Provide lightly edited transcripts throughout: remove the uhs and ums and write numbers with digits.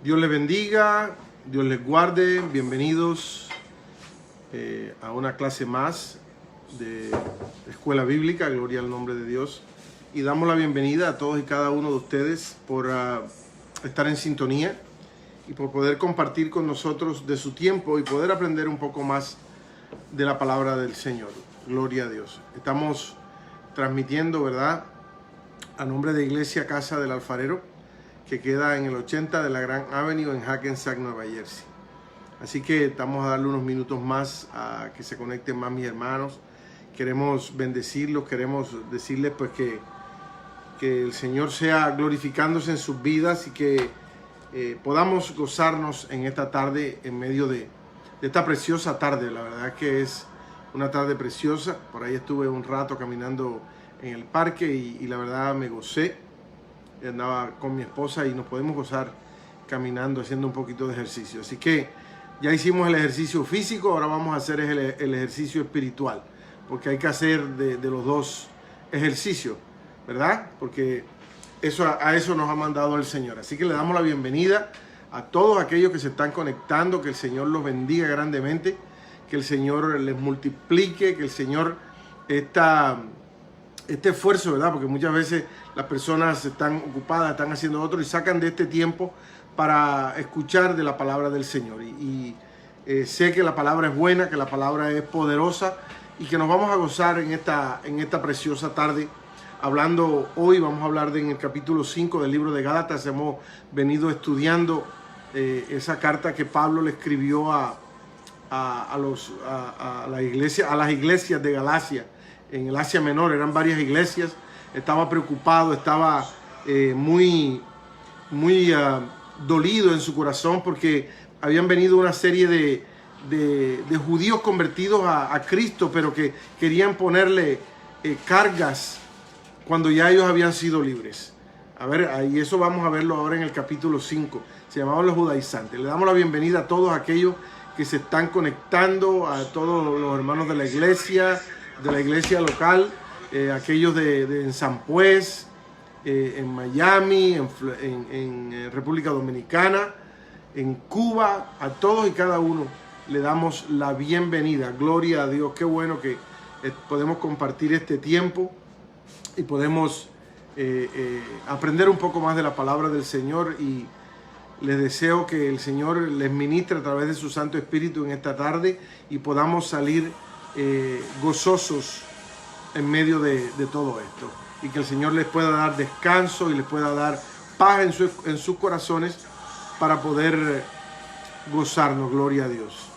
Dios les bendiga, Dios les guarde. Bienvenidos a una clase más de Escuela Bíblica, gloria al nombre de Dios. Y damos la bienvenida a todos y cada uno de ustedes por estar en sintonía y por poder compartir con nosotros de su tiempo y poder aprender un poco más de la palabra del Señor. Gloria a Dios. Estamos transmitiendo, ¿verdad?, a nombre de Iglesia Casa del Alfarero, que queda en el 80 de la Grand Avenue en Hackensack, Nueva Jersey. Así que estamos a darle unos minutos más a que se conecten más mis hermanos. Queremos bendecirlos, queremos decirles pues que el Señor sea glorificándose en sus vidas y que podamos gozarnos en esta tarde, en medio de esta preciosa tarde. La verdad es que es una tarde preciosa. Por ahí estuve un rato caminando en el parque y la verdad me gocé. Andaba con mi esposa y nos podemos gozar caminando, haciendo un poquito de ejercicio. Así que ya hicimos el ejercicio físico, ahora vamos a hacer el ejercicio espiritual, porque hay que hacer de los dos ejercicios, ¿verdad? Porque a eso nos ha mandado el Señor. Así que le damos la bienvenida a todos aquellos que se están conectando, que el Señor los bendiga grandemente, que el Señor les multiplique, que el Señor este esfuerzo, ¿verdad? Porque muchas veces las personas están ocupadas, están haciendo otro y sacan de este tiempo para escuchar de la palabra del Señor. Sé que la palabra es buena, que la palabra es poderosa y que nos vamos a gozar en esta preciosa tarde. Hoy vamos a hablar en el capítulo 5 del libro de Gálatas. Hemos venido estudiando esa carta que Pablo le escribió a las iglesias de Galacia, en el Asia Menor. Eran varias iglesias. Estaba preocupado, estaba muy dolido en su corazón porque habían venido una serie de judíos convertidos a Cristo, pero que querían ponerle cargas cuando ya ellos habían sido libres. A ver, y eso vamos a verlo ahora en el capítulo 5. Se llamaban los judaizantes. Le damos la bienvenida a todos aquellos que se están conectando, a todos los hermanos de la iglesia local, aquellos en San Pues, en Miami, en República Dominicana, en Cuba. A todos y cada uno le damos la bienvenida. Gloria a Dios. Qué bueno que podemos compartir este tiempo y podemos aprender un poco más de la palabra del Señor, y les deseo que el Señor les ministre a través de su Santo Espíritu en esta tarde y podamos salir gozosos en medio de todo esto, y que el Señor les pueda dar descanso y les pueda dar paz en sus corazones para poder gozarnos. Gloria a Dios.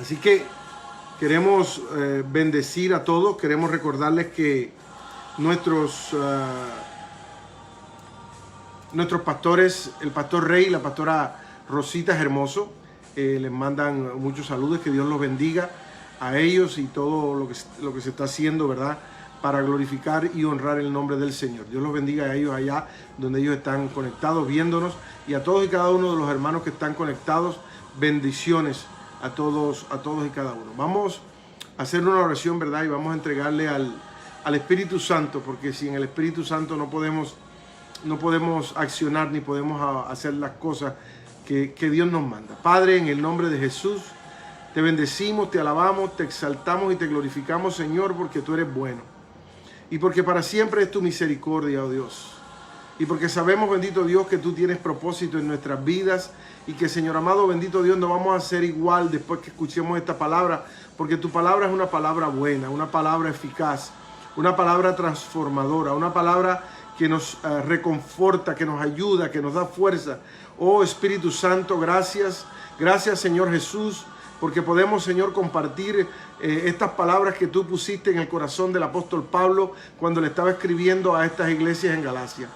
Así que queremos bendecir a todos. Queremos recordarles que nuestros pastores, el pastor Rey y la pastora Rosita Hermoso, les mandan muchos saludos. Que Dios los bendiga a ellos y todo lo que se está haciendo, ¿verdad?, para glorificar y honrar el nombre del Señor. Dios los bendiga a ellos allá donde ellos están conectados, viéndonos, y a todos y cada uno de los hermanos que están conectados. Bendiciones a todos y cada uno. Vamos a hacer una oración, ¿verdad?, y vamos a entregarle al Espíritu Santo, porque sin el Espíritu Santo no podemos accionar ni podemos hacer las cosas que Dios nos manda. Padre, en el nombre de Jesús, te bendecimos, te alabamos, te exaltamos y te glorificamos, Señor, porque tú eres bueno. Y porque para siempre es tu misericordia, oh Dios. Y porque sabemos, bendito Dios, que tú tienes propósito en nuestras vidas. Y que, Señor amado, bendito Dios, no vamos a ser igual después que escuchemos esta palabra. Porque tu palabra es una palabra buena, una palabra eficaz, una palabra transformadora, una palabra que nos reconforta, que nos ayuda, que nos da fuerza. Oh Espíritu Santo, gracias. Gracias, Señor Jesús, porque podemos, Señor, compartir estas palabras que tú pusiste en el corazón del apóstol Pablo cuando le estaba escribiendo a estas iglesias en Galacia.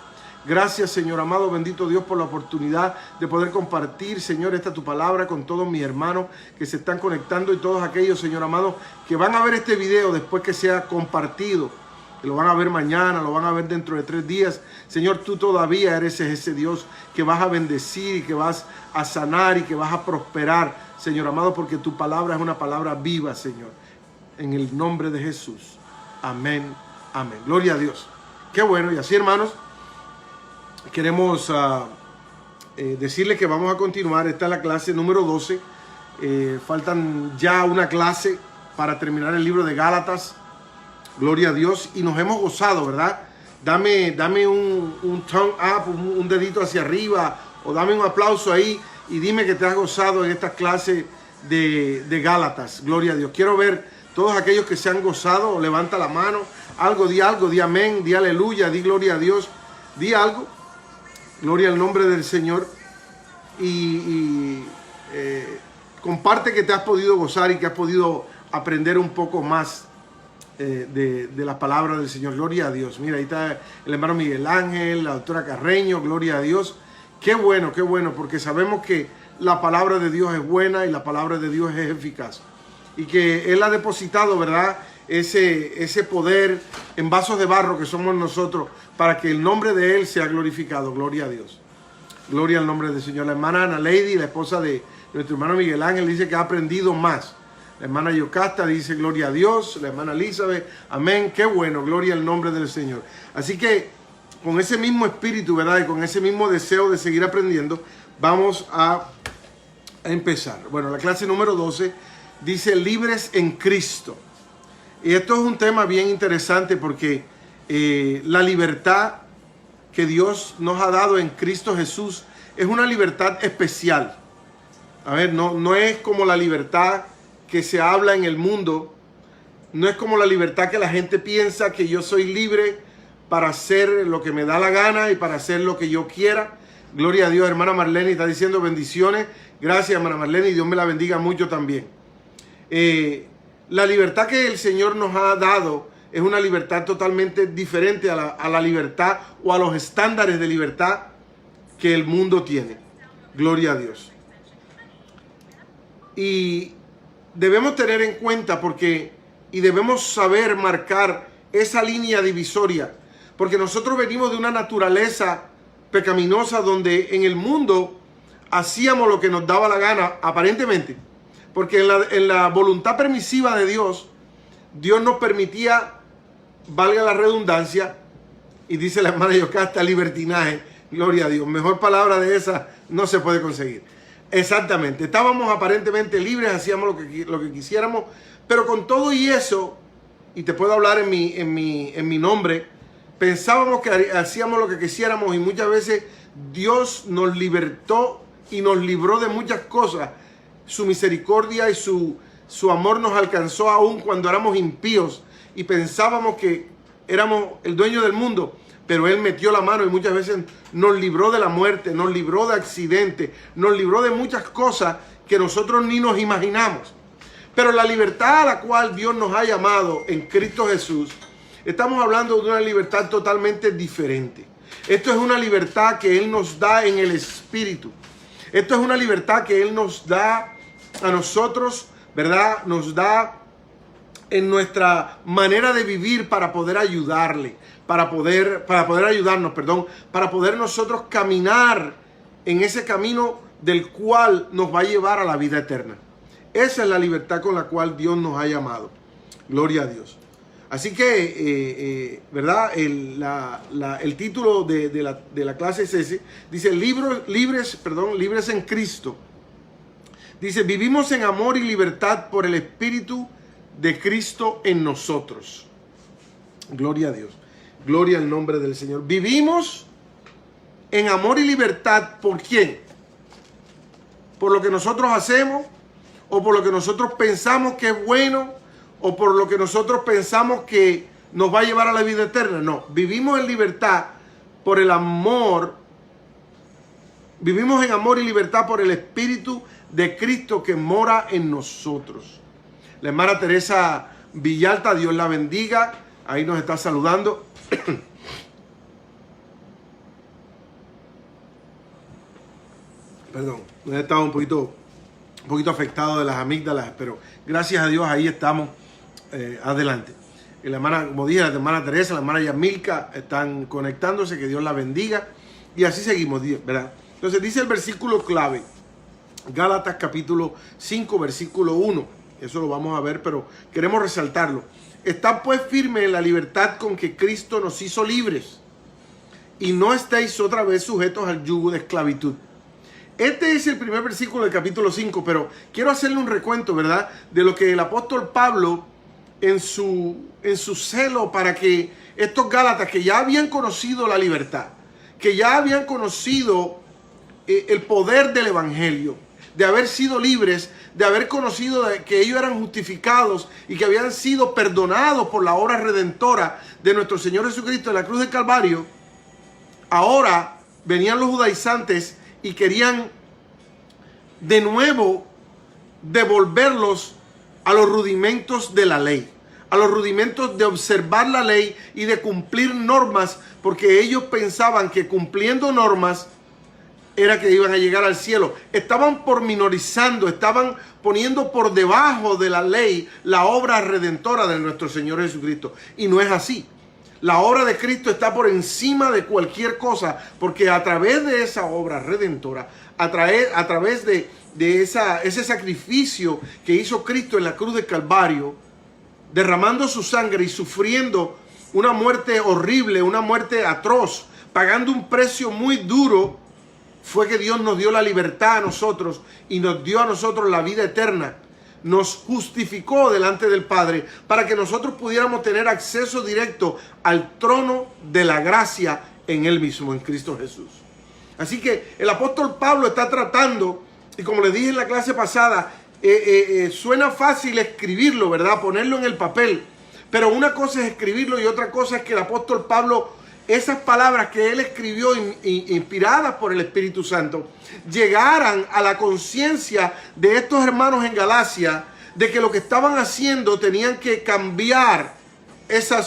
Gracias, Señor amado, bendito Dios, por la oportunidad de poder compartir, Señor, esta tu palabra con todos mis hermanos que se están conectando, y todos aquellos, Señor amado, que van a ver este video después que sea compartido. Que lo van a ver mañana, lo van a ver dentro de 3 días. Señor, tú todavía eres ese Dios que vas a bendecir y que vas a sanar y que vas a prosperar, Señor amado, porque tu palabra es una palabra viva, Señor. En el nombre de Jesús. Amén, amén. Gloria a Dios. Qué bueno. Y así, hermanos, queremos decirles que vamos a continuar. Esta es la clase número 12. Faltan ya una clase para terminar el libro de Gálatas. Gloria a Dios. Y nos hemos gozado, ¿verdad? Dame un thumb up, un dedito hacia arriba, o dame un aplauso ahí y dime que te has gozado en esta clase de Gálatas. Gloria a Dios. Quiero ver todos aquellos que se han gozado. Levanta la mano. Algo, di amén, di aleluya, di gloria a Dios. Di algo. Gloria al nombre del Señor. Y comparte que te has podido gozar y que has podido aprender un poco más de la palabra del Señor. Gloria a Dios. Mira, ahí está el hermano Miguel Ángel, la doctora Carreño. Gloria a Dios. Qué bueno, porque sabemos que la palabra de Dios es buena y la palabra de Dios es eficaz. Y que Él ha depositado, ¿verdad?, ese poder en vasos de barro que somos nosotros para que el nombre de Él sea glorificado. Gloria a Dios. Gloria al nombre del Señor. La hermana Ana Lady, la esposa de nuestro hermano Miguel Ángel, dice que ha aprendido más. La hermana Yocasta dice gloria a Dios. La hermana Elizabeth, amén. Qué bueno, gloria al nombre del Señor. Así que con ese mismo espíritu, ¿verdad?, y con ese mismo deseo de seguir aprendiendo, vamos a empezar. Bueno, la clase número 12 dice libres en Cristo. Y esto es un tema bien interesante porque la libertad que Dios nos ha dado en Cristo Jesús es una libertad especial. A ver, no es como la libertad que se habla en el mundo. No es como la libertad que la gente piensa, que yo soy libre para hacer lo que me da la gana y para hacer lo que yo quiera. Gloria a Dios. Hermana Marlene está diciendo bendiciones. Gracias, hermana Marlene, y Dios me la bendiga mucho también. La libertad que el Señor nos ha dado es una libertad totalmente diferente a la libertad o a los estándares de libertad que el mundo tiene. Gloria a Dios. Y debemos tener en cuenta y debemos saber marcar esa línea divisoria, porque nosotros venimos de una naturaleza pecaminosa donde en el mundo hacíamos lo que nos daba la gana, aparentemente. Porque en la voluntad permisiva de Dios, Dios nos permitía, valga la redundancia, y dice la hermana Yocasta, libertinaje. Gloria a Dios. Mejor palabra de esa no se puede conseguir. Exactamente. Estábamos aparentemente libres, hacíamos lo que quisiéramos, pero con todo y eso, y te puedo hablar en mi nombre, pensábamos que hacíamos lo que quisiéramos y muchas veces Dios nos libertó y nos libró de muchas cosas. Su misericordia y su amor nos alcanzó aún cuando éramos impíos y pensábamos que éramos el dueño del mundo, pero Él metió la mano y muchas veces nos libró de la muerte, nos libró de accidentes, nos libró de muchas cosas que nosotros ni nos imaginamos. Pero la libertad a la cual Dios nos ha llamado en Cristo Jesús, estamos hablando de una libertad totalmente diferente. Esto es una libertad que Él nos da en el Espíritu. Esto es una libertad que Él nos da a nosotros, ¿verdad? Nos da en nuestra manera de vivir para poder ayudarle, para poder ayudarnos, para poder nosotros caminar en ese camino del cual nos va a llevar a la vida eterna. Esa es la libertad con la cual Dios nos ha llamado. Gloria a Dios. Así que, ¿verdad? El título de la clase es ese. Dice, libres en Cristo. Dice, vivimos en amor y libertad por el Espíritu de Cristo en nosotros. Gloria a Dios. Gloria al nombre del Señor. Vivimos en amor y libertad. ¿Por quién? ¿Por lo que nosotros hacemos? ¿O por lo que nosotros pensamos que es bueno? ¿O por lo que nosotros pensamos que nos va a llevar a la vida eterna? No, vivimos en libertad por el amor. Vivimos en amor y libertad por el Espíritu de Cristo que mora en nosotros. La hermana Teresa Villalta, Dios la bendiga. Ahí nos está saludando. Perdón, he estado un poquito afectado de las amígdalas, pero gracias a Dios ahí estamos adelante. Y la hermana, como dije, la hermana Teresa, la hermana Yamilka están conectándose, que Dios la bendiga. Y así seguimos, ¿verdad? Entonces dice el versículo clave, Gálatas capítulo 5, versículo 1. Eso lo vamos a ver, pero queremos resaltarlo. Estad pues firmes en la libertad con que Cristo nos hizo libres, y no estéis otra vez sujetos al yugo de esclavitud. este es el primer versículo del capítulo 5, pero quiero hacerle un recuento, ¿verdad? De lo que el apóstol Pablo, en su celo para que estos gálatas que ya habían conocido la libertad, que ya habían conocido el poder del evangelio, de haber sido libres, de haber conocido que ellos eran justificados y que habían sido perdonados por la obra redentora de nuestro Señor Jesucristo en la cruz del Calvario, ahora venían los judaizantes y querían de nuevo devolverlos a los rudimentos de la ley, a los rudimentos de observar la ley y de cumplir normas, porque ellos pensaban que cumpliendo normas era que iban a llegar al cielo. Estaban pormenorizando, estaban poniendo por debajo de la ley la obra redentora de nuestro Señor Jesucristo. Y no es así. La obra de Cristo está por encima de cualquier cosa, porque a través de esa obra redentora, a través de ese sacrificio que hizo Cristo en la cruz del Calvario, derramando su sangre y sufriendo una muerte horrible, una muerte atroz, pagando un precio muy duro, fue que Dios nos dio la libertad a nosotros y nos dio a nosotros la vida eterna. Nos justificó delante del Padre para que nosotros pudiéramos tener acceso directo al trono de la gracia en Él mismo, en Cristo Jesús. Así que el apóstol Pablo está tratando, y como les dije en la clase pasada, suena fácil escribirlo, ¿verdad? Ponerlo en el papel. Pero una cosa es escribirlo y otra cosa es que el apóstol Pablo, esas palabras que él escribió inspiradas por el Espíritu Santo, llegaran a la conciencia de estos hermanos en Galacia de que lo que estaban haciendo tenían que cambiar eso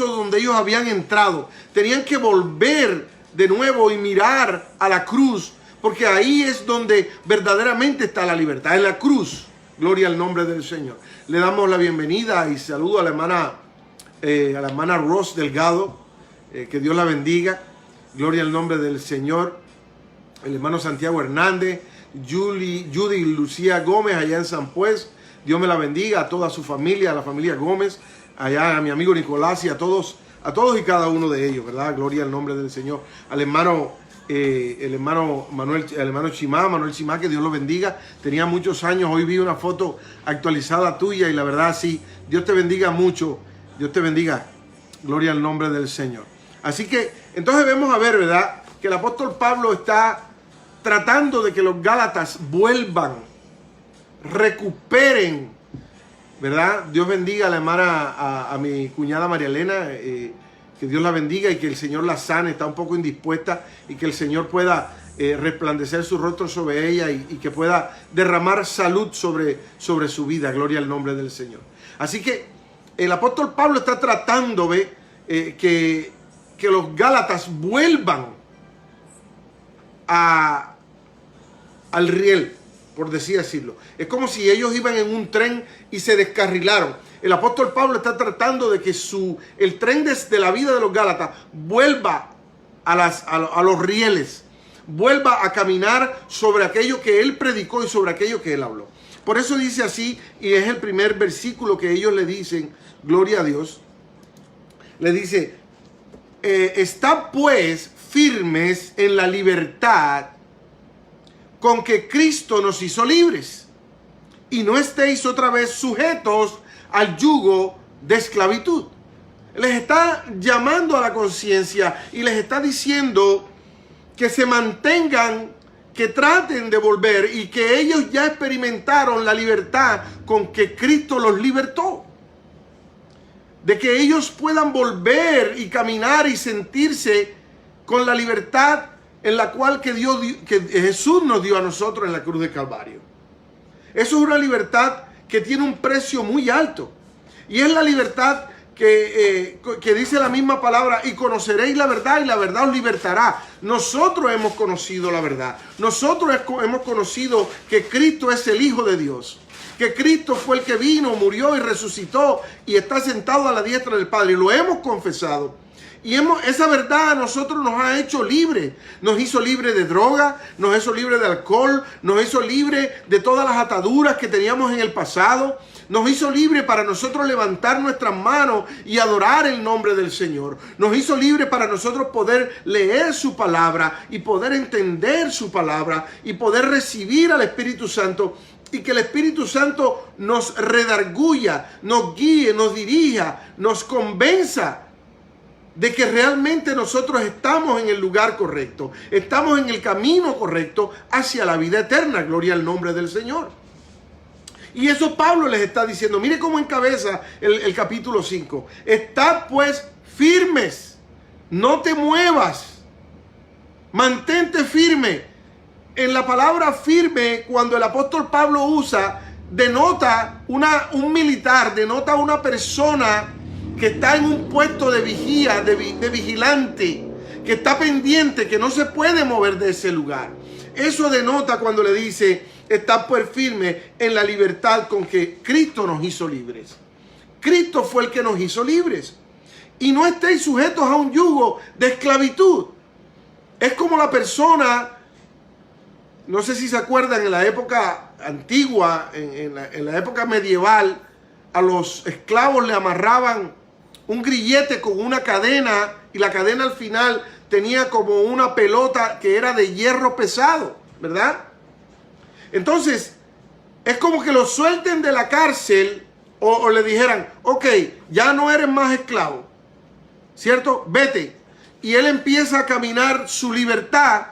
donde ellos habían entrado. Tenían que volver de nuevo y mirar a la cruz, porque ahí es donde verdaderamente está la libertad, en la cruz. Gloria al nombre del Señor. Le damos la bienvenida y saludo a la hermana Ross Delgado, que Dios la bendiga. Gloria al nombre del Señor. El hermano Santiago Hernández, Judy y Lucía Gómez allá en San Pues. Dios me la bendiga, a toda su familia, a la familia Gómez, allá a mi amigo Nicolás y a todos y cada uno de ellos, ¿verdad? Gloria al nombre del Señor. Al hermano Manuel Chimá, que Dios lo bendiga. Tenía muchos años, hoy vi una foto actualizada tuya y la verdad sí, Dios te bendiga mucho, Dios te bendiga, gloria al nombre del Señor. Así que entonces vemos a ver, ¿verdad?, que el apóstol Pablo está tratando de que los gálatas vuelvan, recuperen, ¿verdad? Dios bendiga a la hermana, a mi cuñada María Elena, que Dios la bendiga y que el Señor la sane, está un poco indispuesta y que el Señor pueda resplandecer su rostro sobre ella y que pueda derramar salud sobre su vida. Gloria al nombre del Señor. Así que el apóstol Pablo está tratando de que los gálatas vuelvan al riel, por decirlo. Es como si ellos iban en un tren y se descarrilaron. El apóstol Pablo está tratando de que el tren de la vida de los gálatas vuelva a los rieles, vuelva a caminar sobre aquello que él predicó y sobre aquello que él habló. Por eso dice así, y es el primer versículo que ellos le dicen, gloria a Dios, le dice, estad pues firmes en la libertad con que Cristo nos hizo libres, y no estéis otra vez sujetos al yugo de esclavitud. Les está llamando a la conciencia y les está diciendo que se mantengan, que traten de volver y que ellos ya experimentaron la libertad con que Cristo los libertó. De que ellos puedan volver y caminar y sentirse con la libertad en la cual que Jesús nos dio a nosotros en la cruz de Calvario. Eso es una libertad que tiene un precio muy alto. Y es la libertad que dice la misma palabra, y conoceréis la verdad y la verdad os libertará. Nosotros hemos conocido la verdad. Nosotros hemos conocido que Cristo es el Hijo de Dios. Que Cristo fue el que vino, murió y resucitó y está sentado a la diestra del Padre. Y lo hemos confesado. Y esa verdad a nosotros nos ha hecho libres. Nos hizo libres de droga, nos hizo libres de alcohol, nos hizo libres de todas las ataduras que teníamos en el pasado. Nos hizo libre para nosotros levantar nuestras manos y adorar el nombre del Señor. Nos hizo libre para nosotros poder leer su palabra y poder entender su palabra y poder recibir al Espíritu Santo, y que el Espíritu Santo nos redarguya, nos guíe, nos dirija, nos convenza de que realmente nosotros estamos en el lugar correcto, estamos en el camino correcto hacia la vida eterna. Gloria al nombre del Señor. Y eso Pablo les está diciendo. Mire cómo encabeza el capítulo 5. Estad pues firmes, no te muevas, mantente firme. En la palabra firme, cuando el apóstol Pablo usa, denota un militar, denota una persona que está en un puesto de vigía, de vigilante, que está pendiente, que no se puede mover de ese lugar. Eso denota cuando le dice, está pues firme en la libertad con que Cristo nos hizo libres. Cristo fue el que nos hizo libres. Y no estéis sujetos a un yugo de esclavitud. Es como la persona, no sé si se acuerdan, en la época antigua, en la época medieval, a los esclavos le amarraban un grillete con una cadena, y la cadena al final tenía como una pelota que era de hierro pesado, ¿verdad? Entonces, es como que lo suelten de la cárcel o le dijeran, ok, ya no eres más esclavo, ¿cierto? Vete. Y él empieza a caminar su libertad,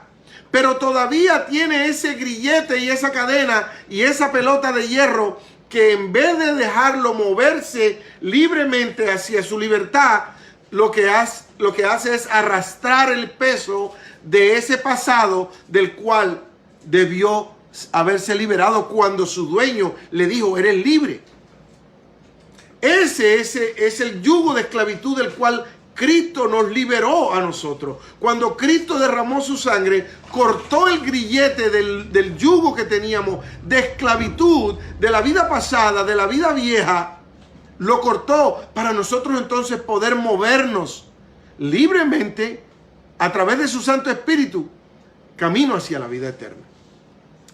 pero todavía tiene ese grillete y esa cadena y esa pelota de hierro que en vez de dejarlo moverse libremente hacia su libertad, lo que hace es arrastrar el peso de ese pasado del cual debió haberse liberado cuando su dueño le dijo, eres libre. Ese es el yugo de esclavitud del cual Cristo nos liberó a nosotros. Cuando Cristo derramó su sangre, cortó el grillete del yugo que teníamos de esclavitud, de la vida pasada, de la vida vieja. Lo cortó para nosotros entonces poder movernos libremente a través de su Santo Espíritu, camino hacia la vida eterna.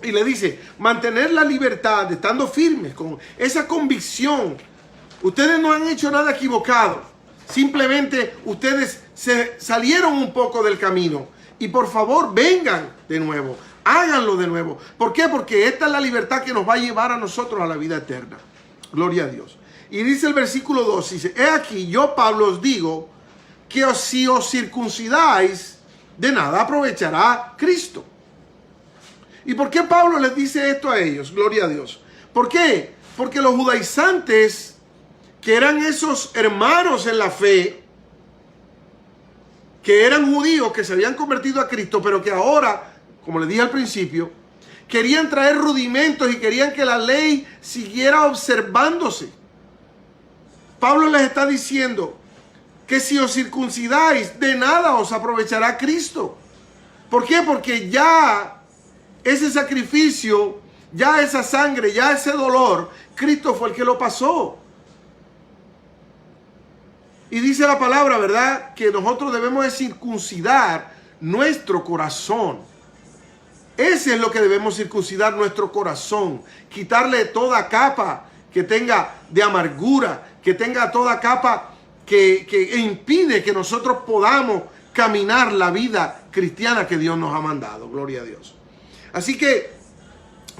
Y le dice, mantener la libertad, estando firmes con esa convicción. Ustedes no han hecho nada equivocado. Simplemente ustedes se salieron un poco del camino. Y por favor, vengan de nuevo. Háganlo de nuevo. ¿Por qué? Porque esta es la libertad que nos va a llevar a nosotros a la vida eterna. Gloria a Dios. Y dice el versículo 2, dice, he aquí, yo Pablo os digo que si os circuncidáis, de nada aprovechará Cristo. ¿Y por qué Pablo les dice esto a ellos? Gloria a Dios. ¿Por qué? Porque los judaizantes, que eran esos hermanos en la fe, que eran judíos, que se habían convertido a Cristo, pero que ahora, como les dije al principio, querían traer rudimentos y querían que la ley siguiera observándose. Pablo les está diciendo que si os circuncidáis, de nada os aprovechará Cristo. ¿Por qué? Porque ya ese sacrificio, ya esa sangre, ya ese dolor, Cristo fue el que lo pasó. Y dice la palabra, ¿verdad?, que nosotros debemos de circuncidar nuestro corazón. Ese es lo que debemos circuncidar, nuestro corazón. Quitarle toda capa que tenga de amargura, que tenga toda capa que impide que nosotros podamos caminar la vida cristiana que Dios nos ha mandado. Gloria a Dios. Así que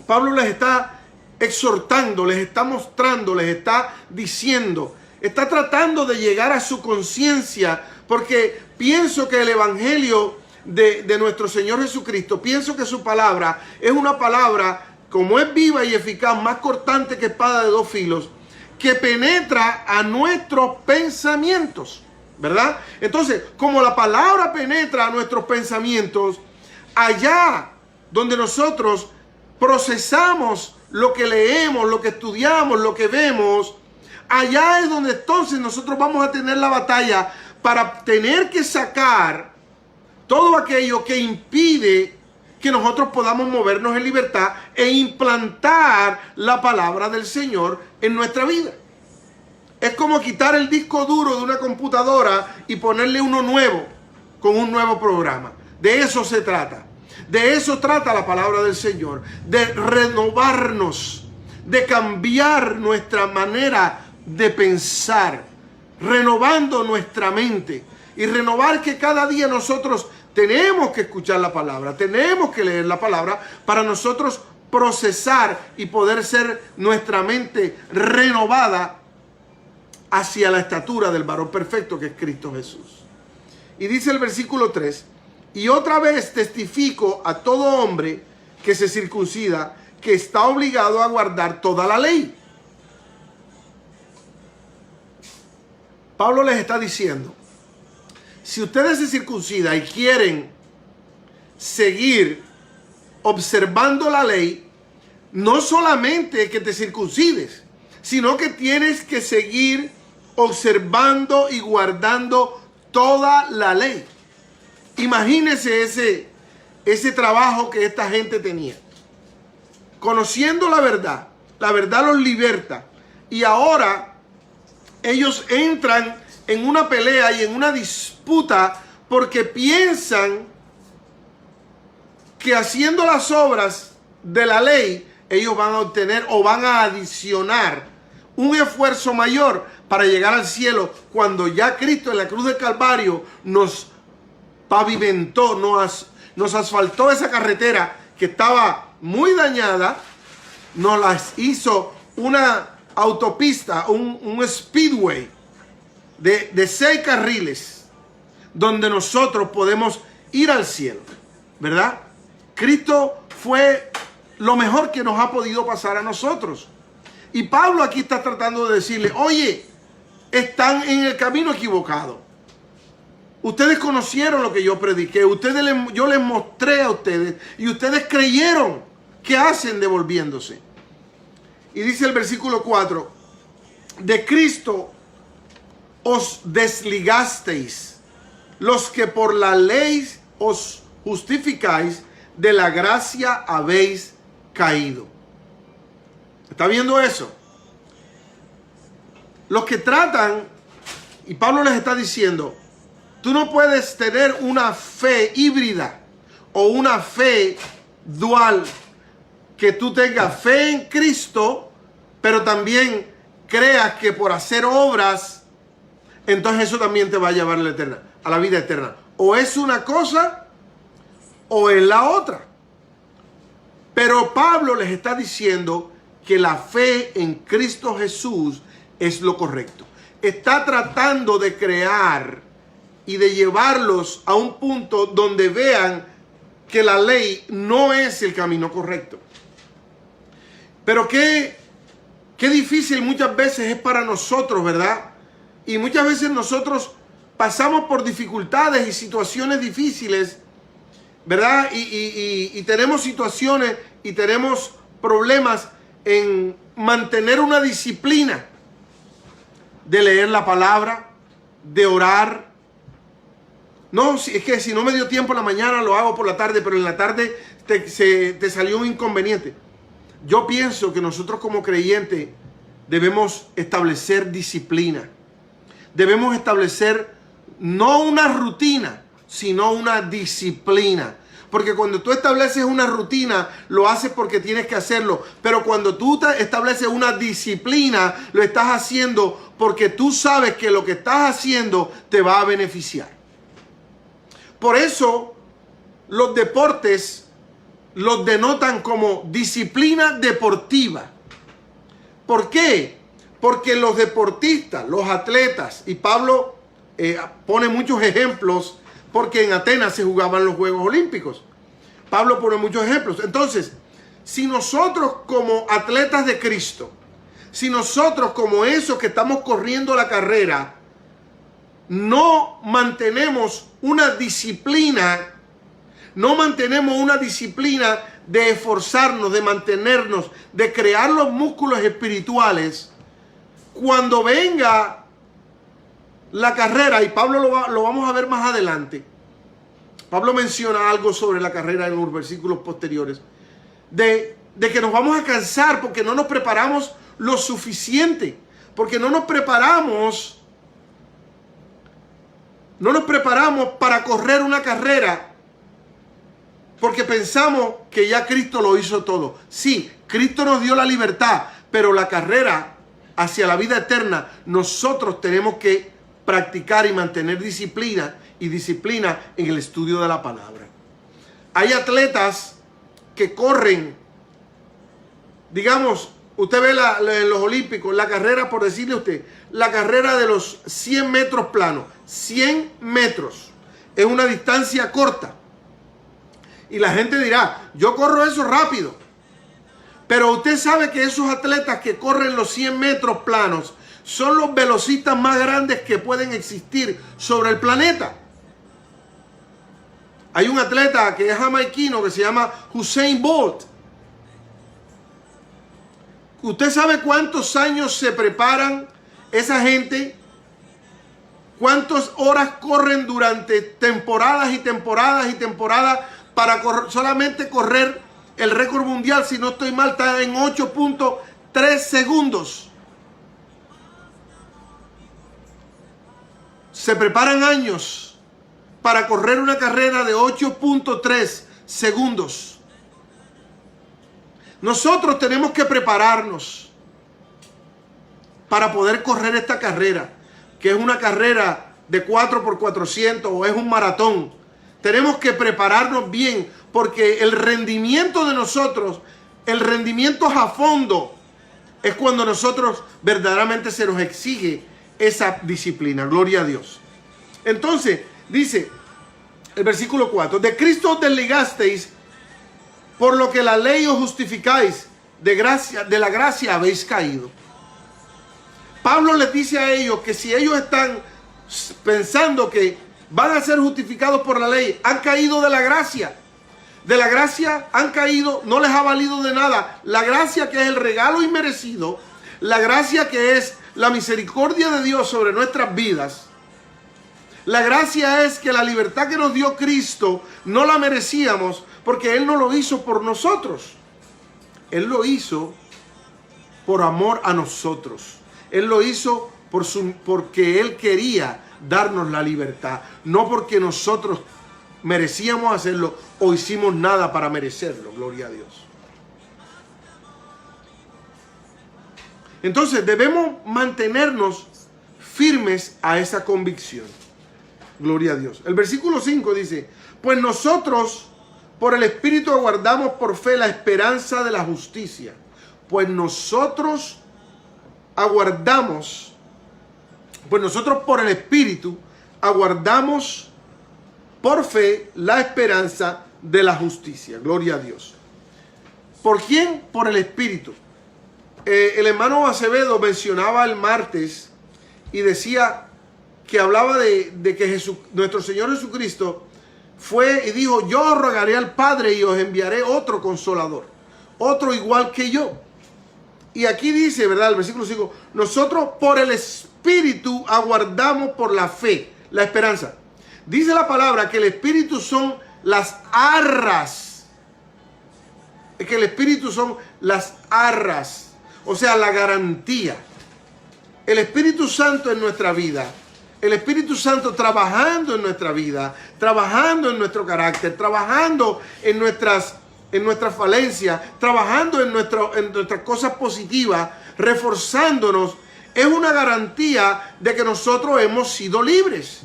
Pablo les está exhortando, les está mostrando, les está diciendo, está tratando de llegar a su conciencia, porque pienso que el evangelio de nuestro Señor Jesucristo, pienso que su palabra es una palabra, como es viva y eficaz, más cortante que espada de dos filos, que penetra a nuestros pensamientos, ¿verdad? Entonces, como la palabra penetra a nuestros pensamientos, allá donde nosotros procesamos lo que leemos, lo que estudiamos, lo que vemos, allá es donde entonces nosotros vamos a tener la batalla para tener que sacar todo aquello que impide que nosotros podamos movernos en libertad e implantar la palabra del Señor en nuestra vida. Es como quitar el disco duro de una computadora y ponerle uno nuevo, con un nuevo programa. De eso se trata. De eso trata la palabra del Señor, de renovarnos. de cambiar nuestra manera de pensar, renovando nuestra mente y renovar que cada día nosotros tenemos que escuchar la palabra, tenemos que leer la palabra para nosotros procesar y poder ser nuestra mente renovada hacia la estatura del varón perfecto que es Cristo Jesús. Y dice el versículo 3, y otra vez testifico a todo hombre que se circuncida que está obligado a guardar toda la ley. Pablo les está diciendo, si ustedes se circuncidan y quieren seguir observando la ley, no solamente que te circuncides, sino que tienes que seguir observando y guardando toda la ley. Imagínense ese trabajo que esta gente tenía. Conociendo la verdad los liberta. Y ahora ellos entran en una pelea y en una disputa porque piensan que haciendo las obras de la ley, ellos van a obtener o van a adicionar un esfuerzo mayor para llegar al cielo, cuando ya Cristo en la cruz del Calvario nos pavimentó, nos asfaltó esa carretera que estaba muy dañada, nos las hizo una autopista, un speedway de 6 carriles, donde nosotros podemos ir al cielo, ¿verdad? Cristo fue lo mejor que nos ha podido pasar a nosotros. Y Pablo aquí está tratando de decirle, oye, están en el camino equivocado. Ustedes conocieron lo que yo prediqué, yo les mostré a ustedes y ustedes creyeron. ¿Qué hacen devolviéndose? Y dice el versículo 4, de Cristo os desligasteis, los que por la ley os justificáis, de la gracia habéis caído. ¿Está viendo eso? Los que tratan, y Pablo les está diciendo, tú no puedes tener una fe híbrida o una fe dual, que tú tengas fe en Cristo, pero también creas que por hacer obras, entonces eso también te va a llevar a la vida eterna. O es una cosa o es la otra. Pero Pablo les está diciendo que la fe en Cristo Jesús es lo correcto. Está tratando de crear y de llevarlos a un punto donde vean que la ley no es el camino correcto. Pero qué difícil muchas veces es para nosotros, ¿verdad? Y muchas veces nosotros pasamos por dificultades y situaciones difíciles, ¿verdad? Y tenemos situaciones y tenemos problemas en mantener una disciplina de leer la palabra, de orar. No, es que si no me dio tiempo en la mañana lo hago por la tarde, pero en la tarde te salió un inconveniente. Yo pienso que nosotros como creyentes debemos establecer disciplina. Debemos establecer no una rutina, sino una disciplina. Porque cuando tú estableces una rutina, lo haces porque tienes que hacerlo. Pero cuando tú estableces una disciplina, lo estás haciendo porque tú sabes que lo que estás haciendo te va a beneficiar. Por eso los deportes los denotan como disciplina deportiva. ¿Por qué? Porque los deportistas, los atletas, y Pablo pone muchos ejemplos, porque en Atenas se jugaban los Juegos Olímpicos. Pablo pone muchos ejemplos. Entonces, si nosotros como atletas de Cristo, si nosotros como esos que estamos corriendo la carrera, no mantenemos una disciplina, de esforzarnos, de mantenernos, de crear los músculos espirituales, cuando venga la carrera, y Pablo lo vamos a ver más adelante, Pablo menciona algo sobre la carrera en los versículos posteriores, de que nos vamos a cansar porque no nos preparamos lo suficiente, porque no nos preparamos para correr una carrera, porque pensamos que ya Cristo lo hizo todo. Sí, Cristo nos dio la libertad, pero la carrera hacia la vida eterna, nosotros tenemos que practicar y mantener disciplina en el estudio de la palabra. Hay atletas que corren, digamos, usted ve en los olímpicos, la carrera, por decirle a usted, la carrera de los 100 metros planos. 100 metros es una distancia corta. Y la gente dirá, yo corro eso rápido. Pero usted sabe que esos atletas que corren los 100 metros planos son los velocistas más grandes que pueden existir sobre el planeta. Hay un atleta que es jamaiquino que se llama Usain Bolt. ¿Usted sabe cuántos años se preparan esa gente? ¿Cuántas horas corren durante temporadas y temporadas y temporadas para solamente correr el récord mundial? Si no estoy mal, está en 8.3 segundos. Se preparan años para correr una carrera de 8.3 segundos. Nosotros tenemos que prepararnos para poder correr esta carrera, que es una carrera de 4x400 o es un maratón. Tenemos que prepararnos bien, porque el rendimiento de nosotros, el rendimiento a fondo, es cuando nosotros verdaderamente se nos exige esa disciplina. Gloria a Dios. Entonces, dice el versículo 4, de Cristo os desligasteis, por lo que la ley os justificáis, de la gracia habéis caído. Pablo les dice a ellos que si ellos están pensando que van a ser justificados por la ley, han caído de la gracia. De la gracia han caído, no les ha valido de nada. La gracia, que es el regalo inmerecido, la gracia que es la misericordia de Dios sobre nuestras vidas. La gracia es que la libertad que nos dio Cristo no la merecíamos, porque Él no lo hizo por nosotros. Él lo hizo por amor a nosotros. Él lo hizo porque Él quería darnos la libertad, no porque nosotros merecíamos hacerlo o hicimos nada para merecerlo. Gloria a Dios. Entonces debemos mantenernos firmes a esa convicción. Gloria a Dios. El versículo 5 dice, pues nosotros por el Espíritu aguardamos por fe la esperanza de la justicia. Pues nosotros por el Espíritu aguardamos por fe la esperanza de la justicia. Gloria a Dios. ¿Por quién? Por el Espíritu. El hermano Acevedo mencionaba el martes y decía que hablaba de que nuestro Señor Jesucristo fue y dijo, yo rogaré al Padre y os enviaré otro consolador, otro igual que yo. Y aquí dice, ¿verdad? El versículo 5, nosotros por el Espíritu aguardamos por la fe, la esperanza. Dice la palabra que el Espíritu son las arras. Que el Espíritu son las arras, o sea, la garantía. El Espíritu Santo en nuestra vida. El Espíritu Santo trabajando en nuestra vida, trabajando en nuestro carácter, trabajando en nuestras falencias, trabajando en nuestras cosas positivas, reforzándonos, es una garantía de que nosotros hemos sido libres.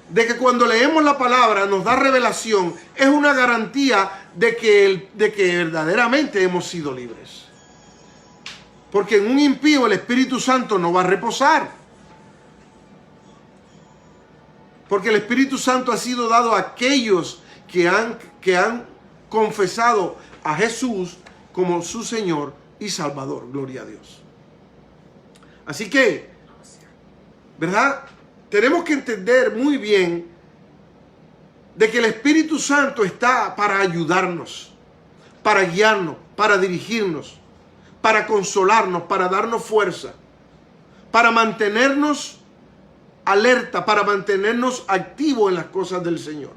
De que cuando leemos la palabra nos da revelación, es una garantía de que verdaderamente hemos sido libres. Porque en un impío el Espíritu Santo no va a reposar. Porque el Espíritu Santo ha sido dado a aquellos que han confesado a Jesús como su Señor y Salvador. Gloria a Dios. Así que, ¿verdad? Tenemos que entender muy bien de que el Espíritu Santo está para ayudarnos, para guiarnos, para dirigirnos, para consolarnos, para darnos fuerza, para mantenernos alerta, para mantenernos activos en las cosas del Señor.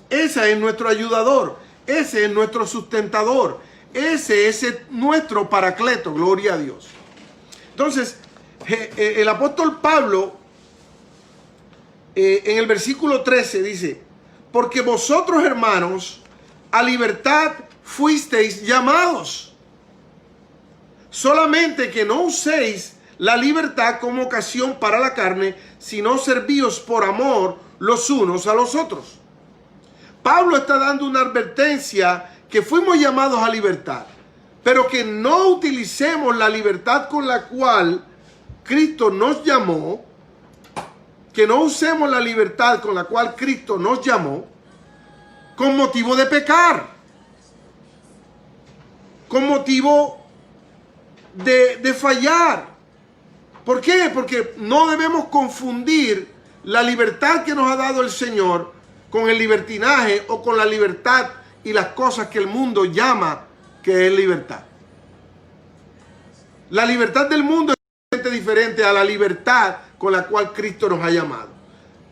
Ese es nuestro ayudador, ese es nuestro sustentador, ese es nuestro paracleto. Gloria a Dios. Entonces, el apóstol Pablo en el versículo 13 dice, porque vosotros, hermanos, a libertad fuisteis llamados. Solamente que no uséis la libertad como ocasión para la carne, sino servíos por amor los unos a los otros. Pablo está dando una advertencia que fuimos llamados a libertad, pero que no utilicemos la libertad con la cual Cristo nos llamó, que no usemos la libertad con la cual Cristo nos llamó con motivo de pecar, con motivo de fallar. ¿Por qué? Porque no debemos confundir la libertad que nos ha dado el Señor con el libertinaje o con la libertad y las cosas que el mundo llama que es libertad. La libertad del mundo es diferente a la libertad con la cual Cristo nos ha llamado.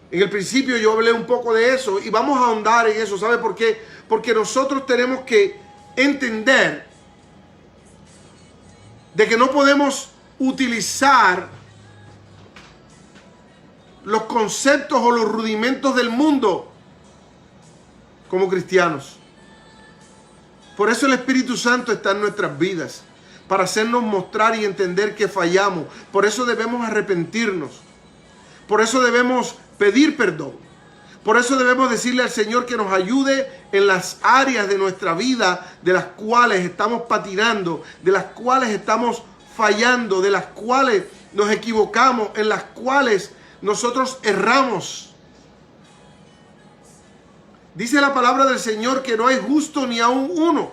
En el principio yo hablé un poco de eso y vamos a ahondar en eso. ¿Sabe por qué? Porque nosotros tenemos que entender de que no podemos utilizar los conceptos o los rudimentos del mundo como cristianos. Por eso el Espíritu Santo está en nuestras vidas, para hacernos mostrar y entender que fallamos. Por eso debemos arrepentirnos. Por eso debemos pedir perdón. Por eso debemos decirle al Señor que nos ayude en las áreas de nuestra vida de las cuales estamos patinando, de las cuales estamos fallando, de las cuales nos equivocamos, en las cuales nosotros erramos. Dice la palabra del Señor que no hay justo ni aun uno.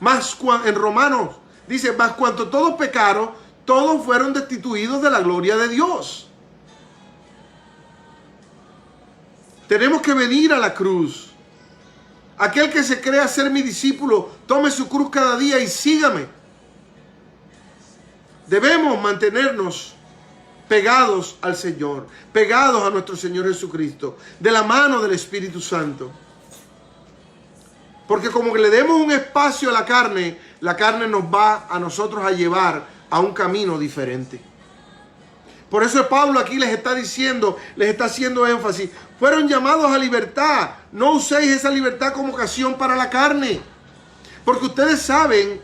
Más en Romanos dice, mas cuanto todos pecaron, todos fueron destituidos de la gloria de Dios. Tenemos que venir a la cruz. Aquel que se crea ser mi discípulo, tome su cruz cada día y sígame. Debemos mantenernos pegados al Señor, pegados a nuestro Señor Jesucristo, de la mano del Espíritu Santo. Porque como que le demos un espacio a la carne nos va a nosotros a llevar a un camino diferente. Por eso Pablo aquí les está diciendo, les está haciendo énfasis. Fueron llamados a libertad. No uséis esa libertad como ocasión para la carne. Porque ustedes saben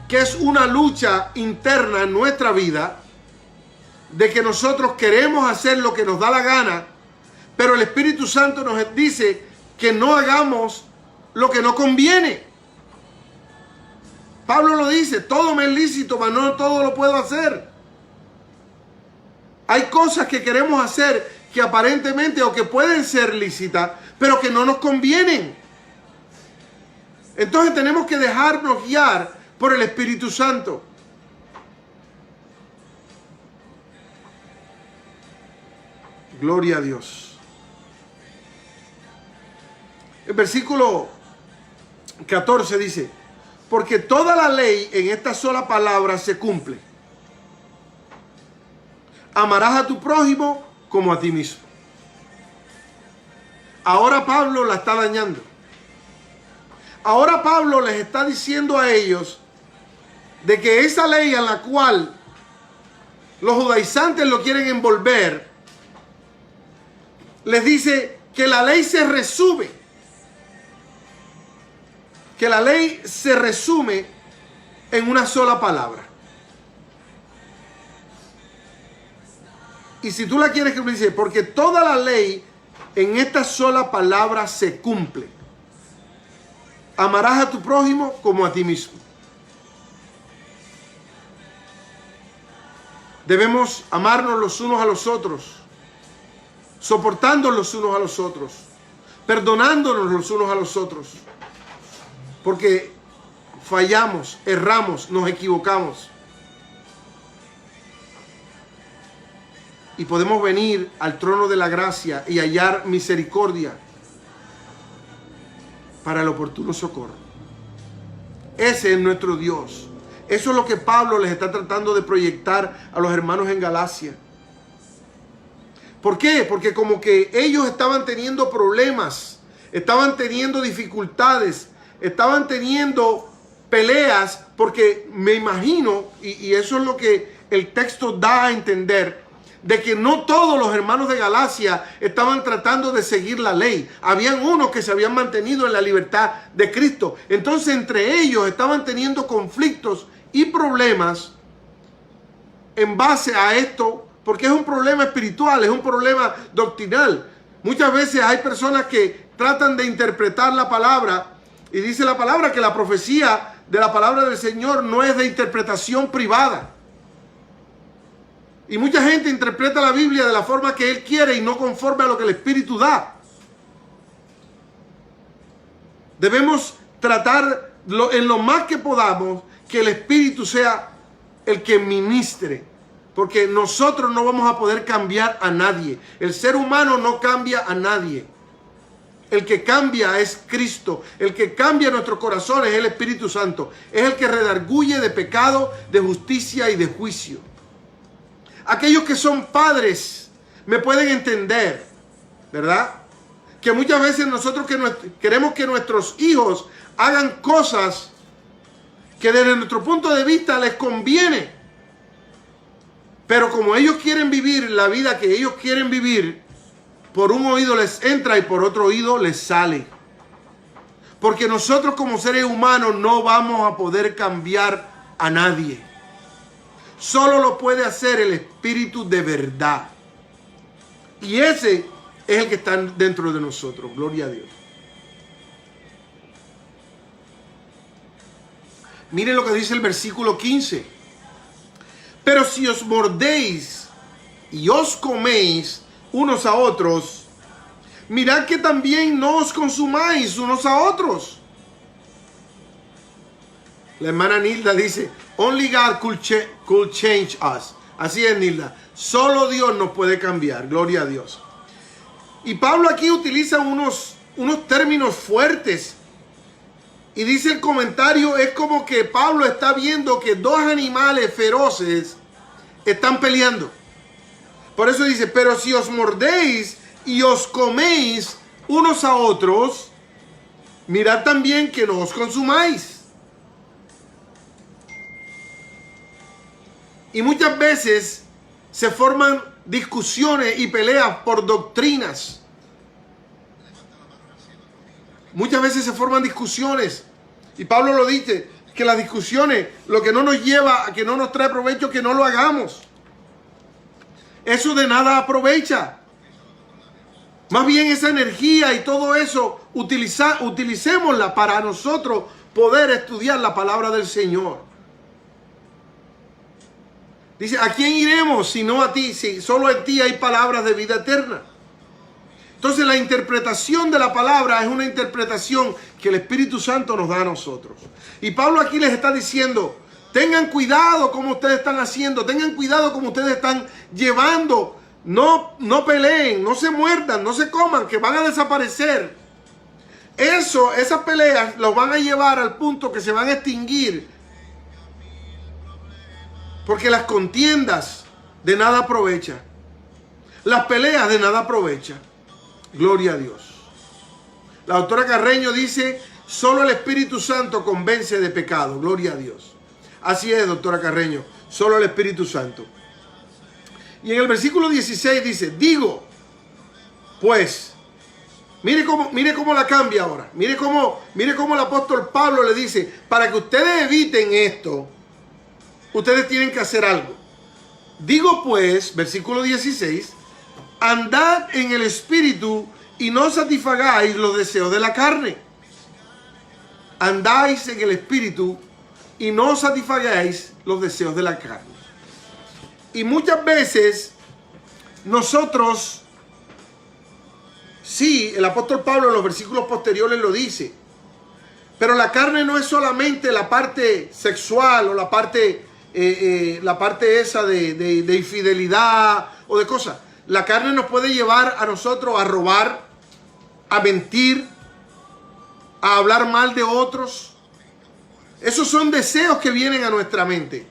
que es una lucha interna en nuestra vida de que nosotros queremos hacer lo que nos da la gana, pero el Espíritu Santo nos dice que no hagamos lo que no conviene. Pablo lo dice, todo me es lícito, mas no todo lo puedo hacer. Hay cosas que queremos hacer que aparentemente o que pueden ser lícitas, pero que no nos convienen. Entonces tenemos que dejarnos guiar por el Espíritu Santo. Gloria a Dios. El versículo 14 dice, porque toda la ley en esta sola palabra se cumple. Amarás a tu prójimo como a ti mismo. Ahora Pablo la está dañando. Ahora Pablo les está diciendo a ellos de que esa ley a la cual los judaizantes lo quieren envolver, les dice que la ley se resume. Que la ley se resume en una sola palabra. Y si tú la quieres que me dice, porque toda la ley en esta sola palabra se cumple. Amarás a tu prójimo como a ti mismo. Debemos amarnos los unos a los otros, soportando los unos a los otros, perdonándonos los unos a los otros, porque fallamos, erramos, nos equivocamos. Y podemos venir al trono de la gracia y hallar misericordia para el oportuno socorro. Ese es nuestro Dios. Eso es lo que Pablo les está tratando de proyectar a los hermanos en Galacia. ¿Por qué? Porque como que ellos estaban teniendo problemas, estaban teniendo dificultades, estaban teniendo peleas, porque me imagino, y eso es lo que el texto da a entender, de que no todos los hermanos de Galacia estaban tratando de seguir la ley. Habían unos que se habían mantenido en la libertad de Cristo. Entonces entre ellos estaban teniendo conflictos y problemas en base a esto, porque es un problema espiritual, es un problema doctrinal. Muchas veces hay personas que tratan de interpretar la palabra, y dice la palabra que la profecía de la palabra del Señor no es de interpretación privada. Y mucha gente interpreta la Biblia de la forma que él quiere y no conforme a lo que el Espíritu da. Debemos tratar en lo más que podamos que el Espíritu sea el que ministre, porque nosotros no vamos a poder cambiar a nadie. El ser humano no cambia a nadie. El que cambia es Cristo. El que cambia nuestros corazones es el Espíritu Santo. Es el que redarguye de pecado, de justicia y de juicio. Aquellos que son padres me pueden entender, ¿verdad? Que muchas veces nosotros queremos que nuestros hijos hagan cosas que desde nuestro punto de vista les conviene. Pero como ellos quieren vivir la vida que ellos quieren vivir, por un oído les entra y por otro oído les sale. Porque nosotros como seres humanos no vamos a poder cambiar a nadie. Solo lo puede hacer el Espíritu de verdad. Y ese es el que está dentro de nosotros. Gloria a Dios. Miren lo que dice el versículo 15. Pero si os mordéis y os coméis unos a otros, mirad que también no os consumáis unos a otros. La hermana Nilda dice, only God could change us. Así es, Nilda. Solo Dios nos puede cambiar. Gloria a Dios. Y Pablo aquí utiliza unos términos fuertes. Y dice el comentario, es como que Pablo está viendo que dos animales feroces están peleando. Por eso dice, pero si os mordéis y os coméis unos a otros, mirad también que no os consumáis. Y muchas veces se forman discusiones y peleas por doctrinas. Muchas veces se forman discusiones. Y Pablo lo dice, que las discusiones, lo que no nos lleva a que no nos trae provecho, que no lo hagamos. Eso de nada aprovecha. Más bien esa energía y todo eso, utilicémosla para nosotros poder estudiar la palabra del Señor. Dice, ¿a quién iremos si no a ti? Si solo en ti hay palabras de vida eterna. Entonces la interpretación de la palabra es una interpretación que el Espíritu Santo nos da a nosotros. Y Pablo aquí les está diciendo, tengan cuidado como ustedes están haciendo, tengan cuidado como ustedes están llevando. No peleen, no se muerdan, no se coman, que van a desaparecer. Esas peleas los van a llevar al punto que se van a extinguir. Porque las contiendas de nada aprovechan. Las peleas de nada aprovechan. Gloria a Dios. La doctora Carreño dice, solo el Espíritu Santo convence de pecado. Gloria a Dios. Así es, doctora Carreño. Solo el Espíritu Santo. Y en el versículo 16 dice, digo, pues, mire cómo la cambia ahora. Mire cómo el apóstol Pablo le dice, para que ustedes eviten esto, ustedes tienen que hacer algo. Digo pues, versículo 16, andad en el Espíritu y no satisfagáis los deseos de la carne. Andáis en el Espíritu y no satisfagáis los deseos de la carne. Y muchas veces nosotros, sí, el apóstol Pablo en los versículos posteriores lo dice, pero la carne no es solamente la parte sexual o la parte esa de infidelidad o de cosas. La carne nos puede llevar a nosotros a robar, a mentir, a hablar mal de otros. Esos son deseos que vienen a nuestra mente.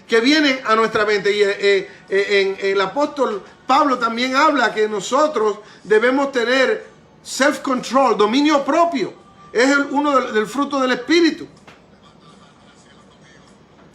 Y el apóstol Pablo también habla que nosotros debemos tener self-control, dominio propio. Es uno del fruto del Espíritu.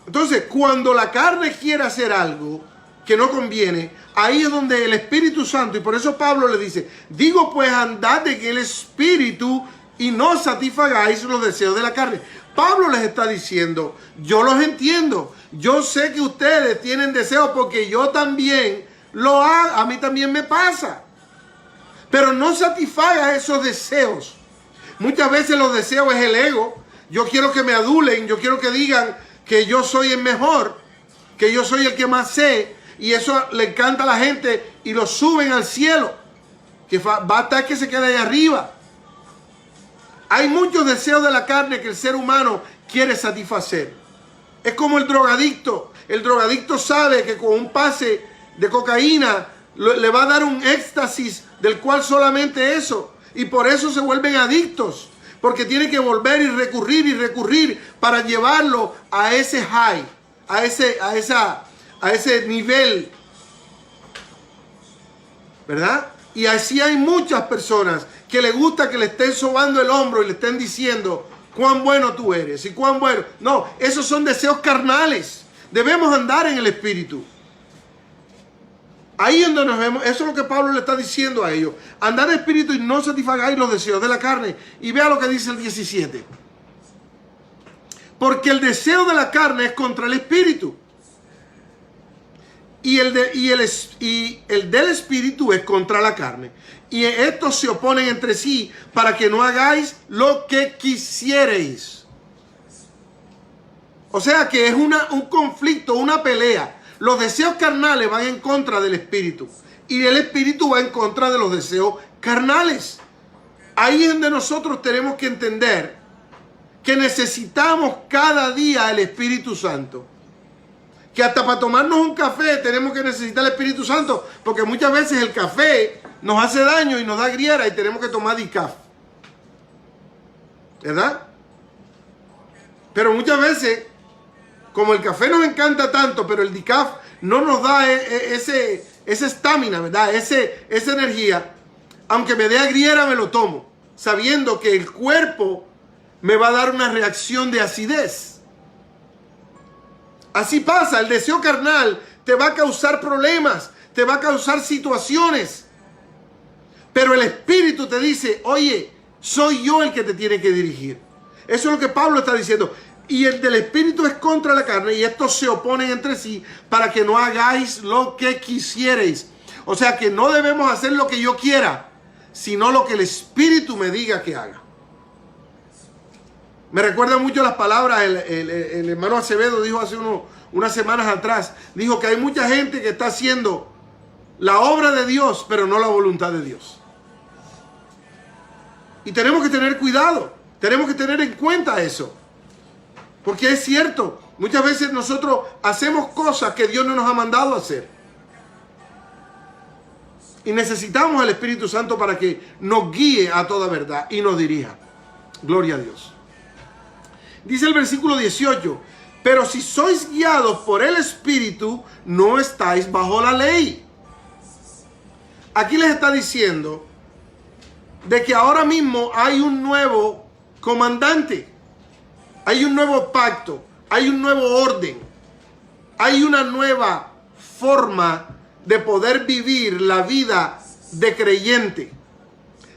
Entonces, cuando la carne quiere hacer algo que no conviene, ahí es donde el Espíritu Santo, y por eso Pablo le dice, digo pues andad en el Espíritu y no satisfagáis los deseos de la carne. Pablo les está diciendo, yo los entiendo, yo sé que ustedes tienen deseos porque yo también lo hago, a mí también me pasa, pero no satisfaga esos deseos. Muchas veces los deseos es el ego. Yo quiero que me adulen, yo quiero que digan que yo soy el mejor, que yo soy el que más sé, y eso le encanta a la gente y lo suben al cielo, que basta que se quede ahí arriba. Hay muchos deseos de la carne que el ser humano quiere satisfacer. Es como el drogadicto. El drogadicto sabe que con un pase de cocaína le va a dar un éxtasis del cual solamente eso. Y por eso se vuelven adictos. Porque tiene que volver y recurrir para llevarlo a ese high, a ese nivel. ¿Verdad? Y así hay muchas personas que le gusta que le estén sobando el hombro y le estén diciendo cuán bueno tú eres y cuán bueno. No, esos son deseos carnales. Debemos andar en el Espíritu. Ahí es donde nos vemos. Eso es lo que Pablo le está diciendo a ellos. Andar en el Espíritu y no satisfagáis los deseos de la carne. Y vea lo que dice el 17. Porque el deseo de la carne es contra el Espíritu. Y el del Espíritu es contra la carne. Y estos se oponen entre sí para que no hagáis lo que quisierais. O sea que es un conflicto, una pelea. Los deseos carnales van en contra del Espíritu. Y el Espíritu va en contra de los deseos carnales. Ahí es donde nosotros tenemos que entender que necesitamos cada día el Espíritu Santo. Que hasta para tomarnos un café tenemos que necesitar el Espíritu Santo. Porque muchas veces el café nos hace daño y nos da griera y tenemos que tomar decaf. ¿Verdad? Pero muchas veces, como el café nos encanta tanto, pero el decaf no nos da esa estamina, ¿verdad? Esa energía. Aunque me dé agriera, me lo tomo, sabiendo que el cuerpo me va a dar una reacción de acidez. Así pasa, el deseo carnal te va a causar problemas, te va a causar situaciones. Pero el Espíritu te dice, oye, soy yo el que te tiene que dirigir. Eso es lo que Pablo está diciendo. Y el del Espíritu es contra la carne y estos se oponen entre sí para que no hagáis lo que quisierais. O sea que no debemos hacer lo que yo quiera, sino lo que el Espíritu me diga que haga. Me recuerda mucho las palabras, el hermano Acevedo dijo hace unas semanas atrás, dijo que hay mucha gente que está haciendo la obra de Dios, pero no la voluntad de Dios. Y tenemos que tener cuidado, tenemos que tener en cuenta eso. Porque es cierto, muchas veces nosotros hacemos cosas que Dios no nos ha mandado a hacer. Y necesitamos al Espíritu Santo para que nos guíe a toda verdad y nos dirija. Gloria a Dios. Dice el versículo 18, pero si sois guiados por el Espíritu, no estáis bajo la ley. Aquí les está diciendo de que ahora mismo hay un nuevo comandante, hay un nuevo pacto, hay un nuevo orden, hay una nueva forma de poder vivir la vida de creyente.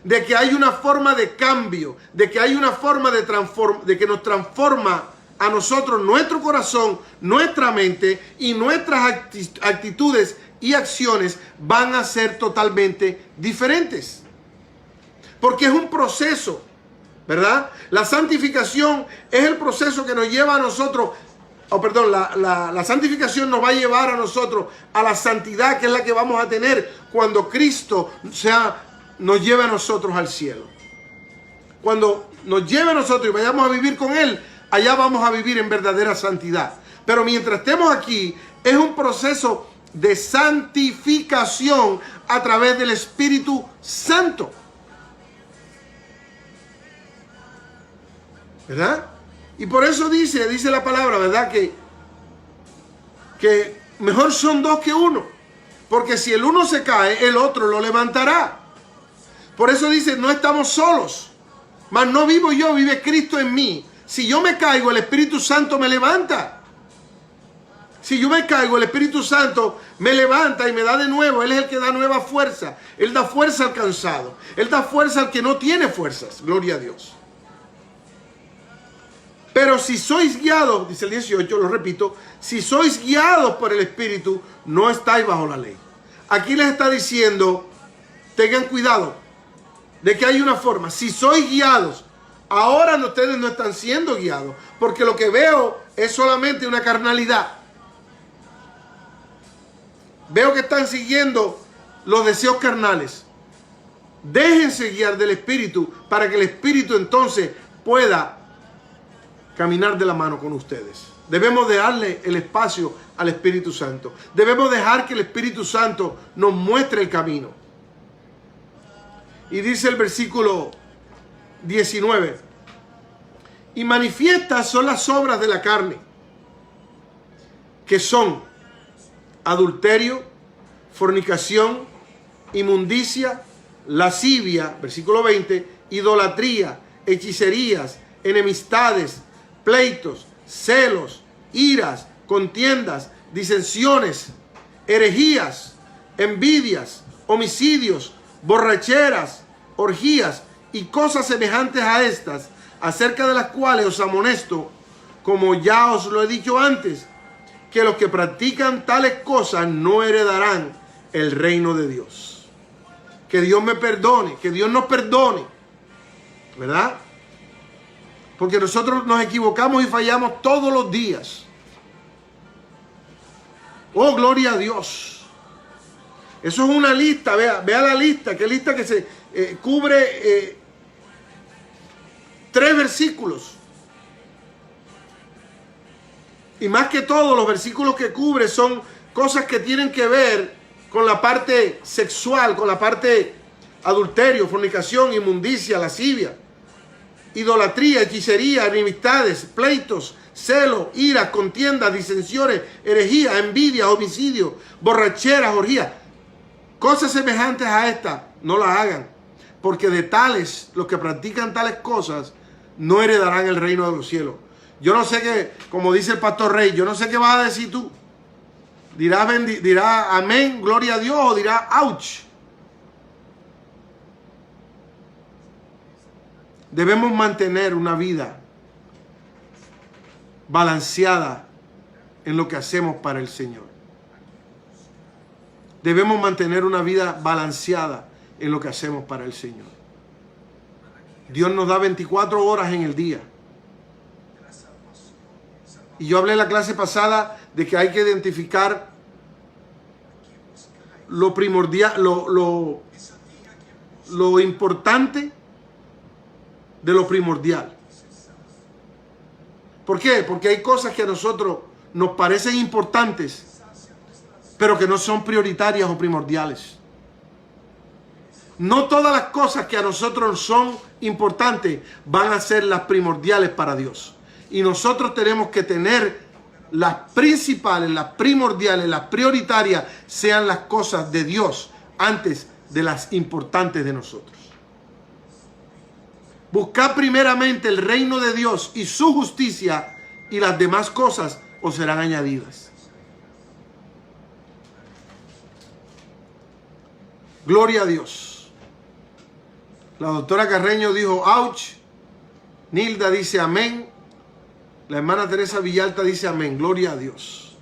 De que hay una forma de cambio, de que hay una forma de que nos transforma a nosotros, nuestro corazón, nuestra mente y nuestras actitudes y acciones van a ser totalmente diferentes. Porque es un proceso, ¿verdad? La santificación es el proceso que nos lleva a nosotros, la santificación nos va a llevar a nosotros a la santidad que es la que vamos a tener cuando Cristo nos lleve a nosotros al cielo. Cuando nos lleve a nosotros y vayamos a vivir con Él, allá vamos a vivir en verdadera santidad. Pero mientras estemos aquí, es un proceso de santificación a través del Espíritu Santo. ¿Verdad? Y por eso dice la palabra, ¿verdad? Que mejor son dos que uno. Porque si el uno se cae, el otro lo levantará. Por eso dice, no estamos solos, mas no vivo yo, vive Cristo en mí. Si yo me caigo, el Espíritu Santo me levanta. Si yo me caigo, el Espíritu Santo me levanta y me da de nuevo. Él es el que da nueva fuerza. Él da fuerza al cansado. Él da fuerza al que no tiene fuerzas. Gloria a Dios. Pero si sois guiados, dice el 18, lo repito, si sois guiados por el Espíritu, no estáis bajo la ley. Aquí les está diciendo, tengan cuidado de que hay una forma. Si sois guiados, ahora ustedes no están siendo guiados, porque lo que veo es solamente una carnalidad. Veo que están siguiendo los deseos carnales. Déjense guiar del Espíritu para que el Espíritu entonces pueda caminar de la mano con ustedes. Debemos de darle el espacio al Espíritu Santo. Debemos dejar que el Espíritu Santo nos muestre el camino. Y dice el versículo 19. Y manifiestas son las obras de la carne, que son adulterio, fornicación, inmundicia, lascivia, versículo 20, idolatría, hechicerías, enemistades, pleitos, celos, iras, contiendas, disensiones, herejías, envidias, homicidios, borracheras, orgías y cosas semejantes a estas, acerca de las cuales os amonesto, como ya os lo he dicho antes, que los que practican tales cosas no heredarán el reino de Dios. Que Dios me perdone, que Dios nos perdone, ¿verdad? Porque nosotros nos equivocamos y fallamos todos los días. Oh, gloria a Dios. Eso es una lista, vea la lista, que lista que se cubre 3 versículos. Y más que todo, los versículos que cubre son cosas que tienen que ver con la parte sexual, con la parte adulterio, fornicación, inmundicia, lascivia, idolatría, hechicería, enemistades, pleitos, celo, ira, contiendas, disensiones, herejía, envidia, homicidio, borracheras, orgías. Cosas semejantes a estas no las hagan, porque de tales, los que practican tales cosas, no heredarán el reino de los cielos. Yo no sé qué, como dice el pastor Rey, yo no sé qué vas a decir tú. Dirá amén, gloria a Dios, o dirá ouch. Debemos mantener una vida balanceada en lo que hacemos para el Señor. Debemos mantener una vida balanceada en lo que hacemos para el Señor. Dios nos da 24 horas en el día. Y yo hablé en la clase pasada de que hay que identificar lo primordial, lo importante de lo primordial. ¿Por qué? Porque hay cosas que a nosotros nos parecen importantes, pero que no son prioritarias o primordiales. No todas las cosas que a nosotros son importantes van a ser las primordiales para Dios. Y nosotros tenemos que tener las principales, las primordiales, las prioritarias, sean las cosas de Dios antes de las importantes de nosotros. Buscad primeramente el reino de Dios y su justicia, y las demás cosas os serán añadidas. Gloria a Dios. La doctora Carreño dijo ouch. Nilda dice amén. La hermana Teresa Villalta dice amén. Gloria a Dios.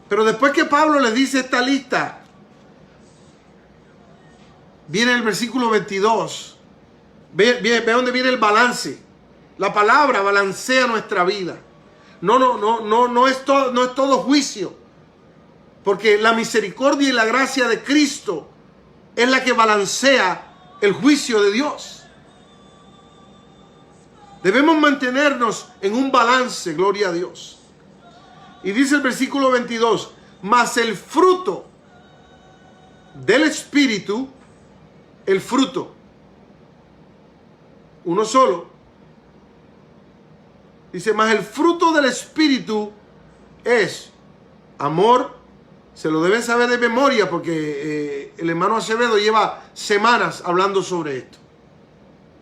Pero después que Pablo les dice esta lista, viene el versículo 22. Ve dónde viene el balance. La palabra balancea nuestra vida. No es todo juicio. Porque la misericordia y la gracia de Cristo es la que balancea el juicio de Dios. Debemos mantenernos en un balance, gloria a Dios. Y dice el versículo 22, mas el fruto del Espíritu, el fruto, uno solo, dice, mas el fruto del Espíritu es amor. Se lo deben saber de memoria porque el hermano Acevedo lleva semanas hablando sobre esto.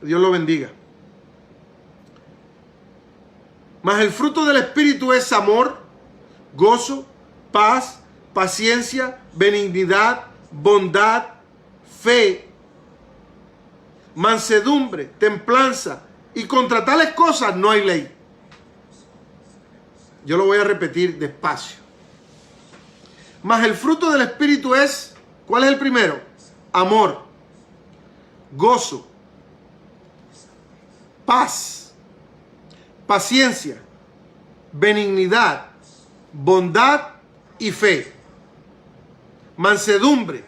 Dios lo bendiga. Mas el fruto del Espíritu es amor, gozo, paz, paciencia, benignidad, bondad, fe, mansedumbre, templanza, y contra tales cosas no hay ley. Yo lo voy a repetir despacio. Mas el fruto del Espíritu es, ¿cuál es el primero? Amor, gozo, paz, paciencia, benignidad, bondad y fe, mansedumbre,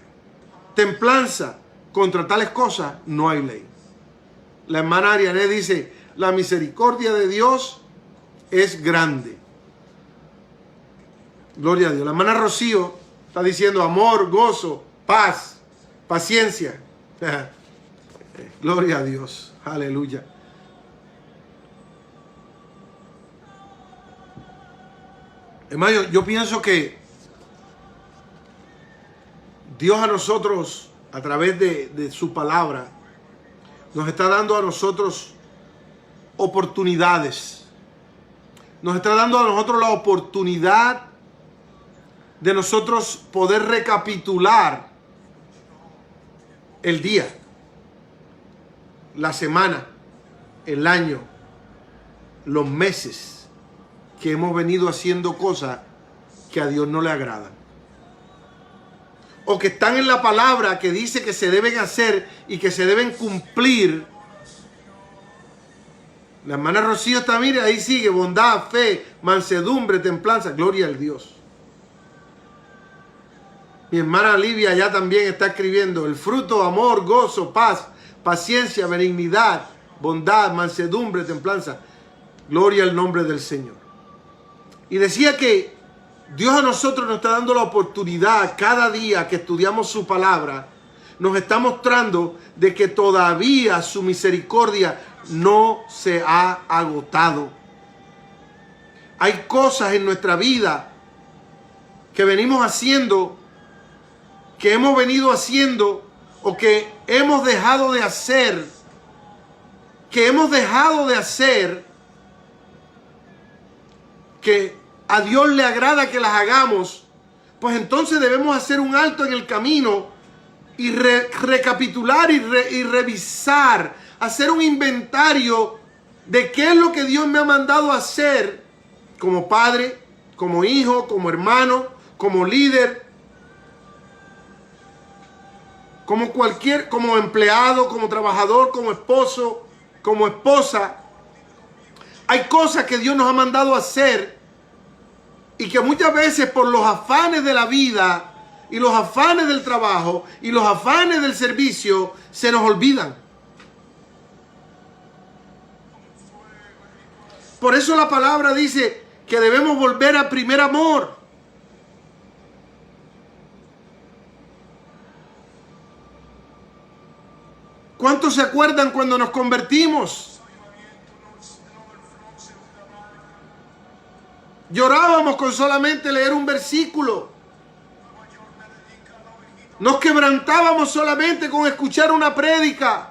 templanza. Contra tales cosas no hay ley. La hermana Ariane dice, la misericordia de Dios es grande. Gloria a Dios. La hermana Rocío está diciendo amor, gozo, paz, paciencia. Gloria a Dios. Aleluya. Hermano, yo pienso que Dios a nosotros, a través de su palabra, nos está dando a nosotros oportunidades. Nos está dando a nosotros la oportunidad de nosotros poder recapitular el día, la semana, el año, los meses que hemos venido haciendo cosas que a Dios no le agradan. O que están en la palabra que dice que se deben hacer y que se deben cumplir. La hermana Rocío está, mire, ahí sigue, bondad, fe, mansedumbre, templanza, gloria al Dios. Mi hermana Livia ya también está escribiendo, el fruto, amor, gozo, paz, paciencia, benignidad, bondad, mansedumbre, templanza, gloria al nombre del Señor. Y decía que Dios a nosotros nos está dando la oportunidad cada día que estudiamos su palabra, nos está mostrando de que todavía su misericordia no se ha agotado. Hay cosas en nuestra vida que venimos haciendo, que hemos venido haciendo o que hemos dejado de hacer, que a Dios le agrada que las hagamos, pues entonces debemos hacer un alto en el camino y recapitular y revisar, hacer un inventario de qué es lo que Dios me ha mandado a hacer como padre, como hijo, como hermano, como líder, como empleado, como trabajador, como esposo, como esposa. Hay cosas que Dios nos ha mandado a hacer y que muchas veces por los afanes de la vida y los afanes del trabajo y los afanes del servicio se nos olvidan. Por eso la palabra dice que debemos volver al primer amor. ¿Cuántos se acuerdan cuando nos convertimos? Llorábamos con solamente leer un versículo. Nos quebrantábamos solamente con escuchar una prédica.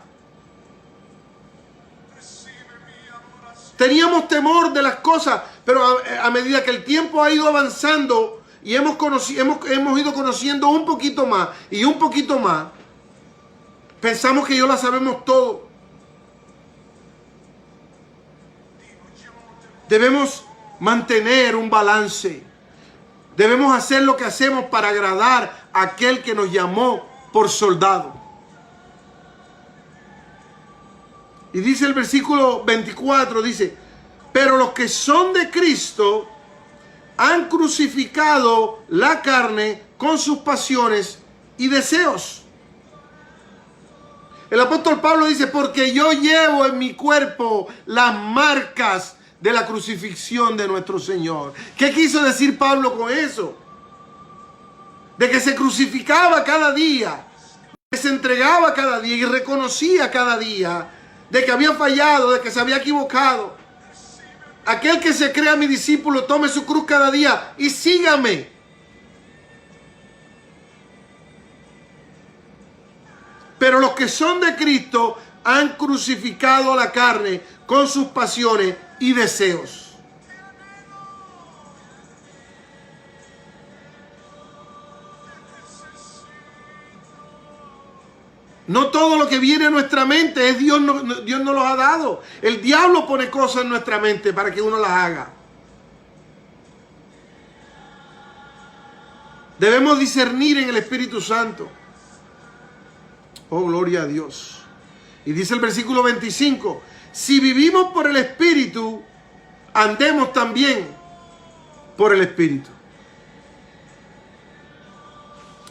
Teníamos temor de las cosas, pero a medida que el tiempo ha ido avanzando y hemos ido conociendo un poquito más y un poquito más, pensamos que ya la sabemos todo. Debemos mantener un balance. Debemos hacer lo que hacemos para agradar a aquel que nos llamó por soldado. Y dice el versículo 24, dice, pero los que son de Cristo han crucificado la carne con sus pasiones y deseos. El apóstol Pablo dice, porque yo llevo en mi cuerpo las marcas de la crucifixión de nuestro Señor. ¿Qué quiso decir Pablo con eso? De que se crucificaba cada día, que se entregaba cada día y reconocía cada día de que había fallado, de que se había equivocado. Aquel que se crea mi discípulo, tome su cruz cada día y sígame. Pero los que son de Cristo han crucificado la carne con sus pasiones y deseos. No todo lo que viene a nuestra mente es Dios, Dios nos los ha dado. El diablo pone cosas en nuestra mente para que uno las haga. Debemos discernir en el Espíritu Santo. Oh, gloria a Dios. Y dice el versículo 25, si vivimos por el Espíritu, andemos también por el Espíritu.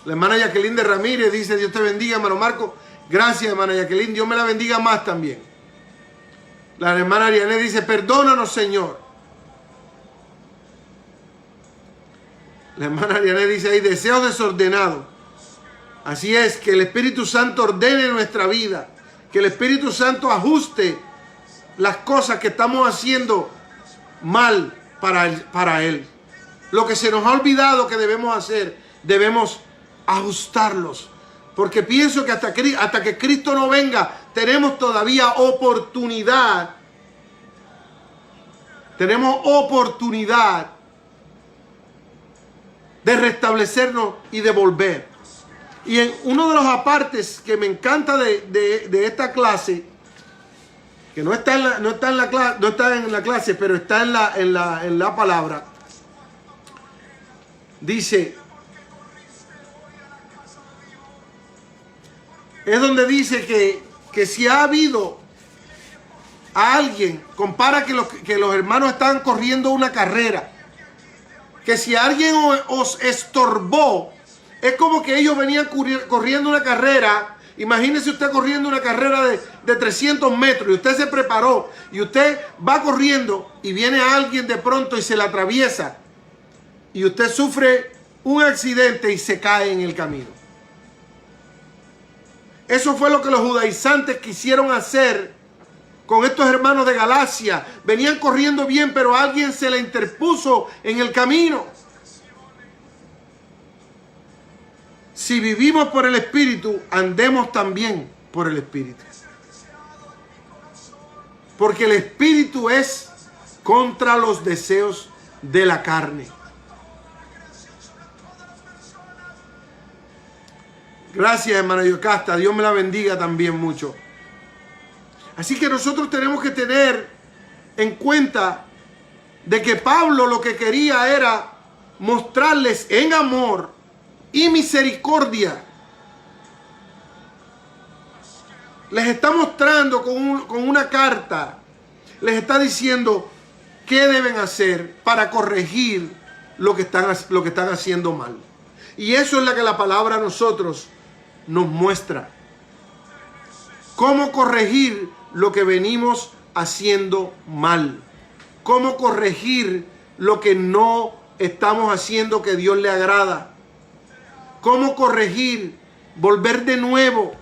La hermana Jacqueline de Ramírez dice, Dios te bendiga, hermano Marco. Gracias, hermana Jacqueline, Dios me la bendiga más también. La hermana Ariane dice, perdónanos, Señor. La hermana Ariane dice ahí, deseos desordenados. Así es, que el Espíritu Santo ordene nuestra vida. Que el Espíritu Santo ajuste las cosas que estamos haciendo mal para Él. Lo que se nos ha olvidado que debemos hacer, debemos ajustarlos. Porque pienso que hasta que Cristo no venga, tenemos todavía oportunidad. Tenemos oportunidad de restablecernos y de volver. Y en uno de los apartes que me encanta de esta clase, que no está en la clase, pero está en la palabra, dice, es donde dice que si ha habido a alguien, compara que los hermanos están corriendo una carrera, que si alguien os estorbó, es como que ellos venían corriendo una carrera. Imagínese usted corriendo una carrera de 300 metros y usted se preparó y usted va corriendo y viene alguien de pronto y se la atraviesa y usted sufre un accidente y se cae en el camino. Eso fue lo que los judaizantes quisieron hacer con estos hermanos de Galacia. Venían corriendo bien, pero alguien se le interpuso en el camino. Si vivimos por el Espíritu, andemos también por el Espíritu. Porque el Espíritu es contra los deseos de la carne. Gracias, hermana Yocasta. Dios me la bendiga también mucho. Así que nosotros tenemos que tener en cuenta de que Pablo lo que quería era mostrarles en amor y misericordia. Les está mostrando con una carta, les está diciendo qué deben hacer para corregir lo que están haciendo mal. Y eso es lo que la palabra a nosotros nos muestra. Cómo corregir lo que venimos haciendo mal. Cómo corregir lo que no estamos haciendo que Dios le agrada. Cómo corregir, volver de nuevo,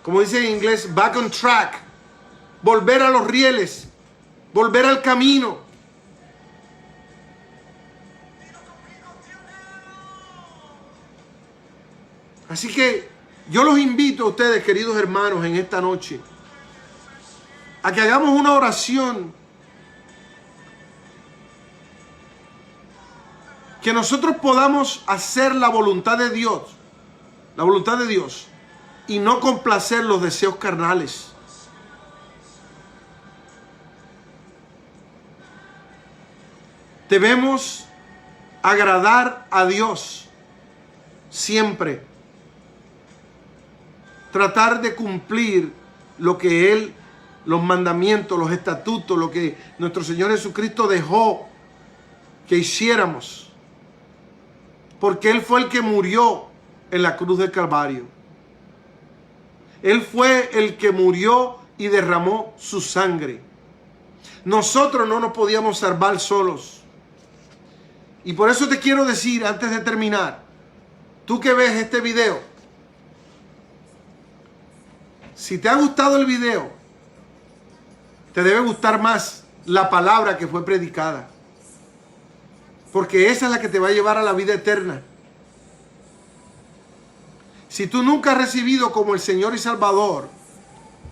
como dice en inglés, back on track, volver a los rieles, volver al camino. Así que yo los invito a ustedes, queridos hermanos, en esta noche, a que hagamos una oración. Que nosotros podamos hacer la voluntad de Dios, y no complacer los deseos carnales. Debemos agradar a Dios siempre. Tratar de cumplir lo que Él, los mandamientos, los estatutos, lo que nuestro Señor Jesucristo dejó que hiciéramos. Porque Él fue el que murió en la cruz del Calvario. Él fue el que murió y derramó su sangre. Nosotros no nos podíamos salvar solos. Y por eso te quiero decir, antes de terminar, tú que ves este video, si te ha gustado el video, te debe gustar más la palabra que fue predicada. Porque esa es la que te va a llevar a la vida eterna. Si tú nunca has recibido como el Señor y Salvador,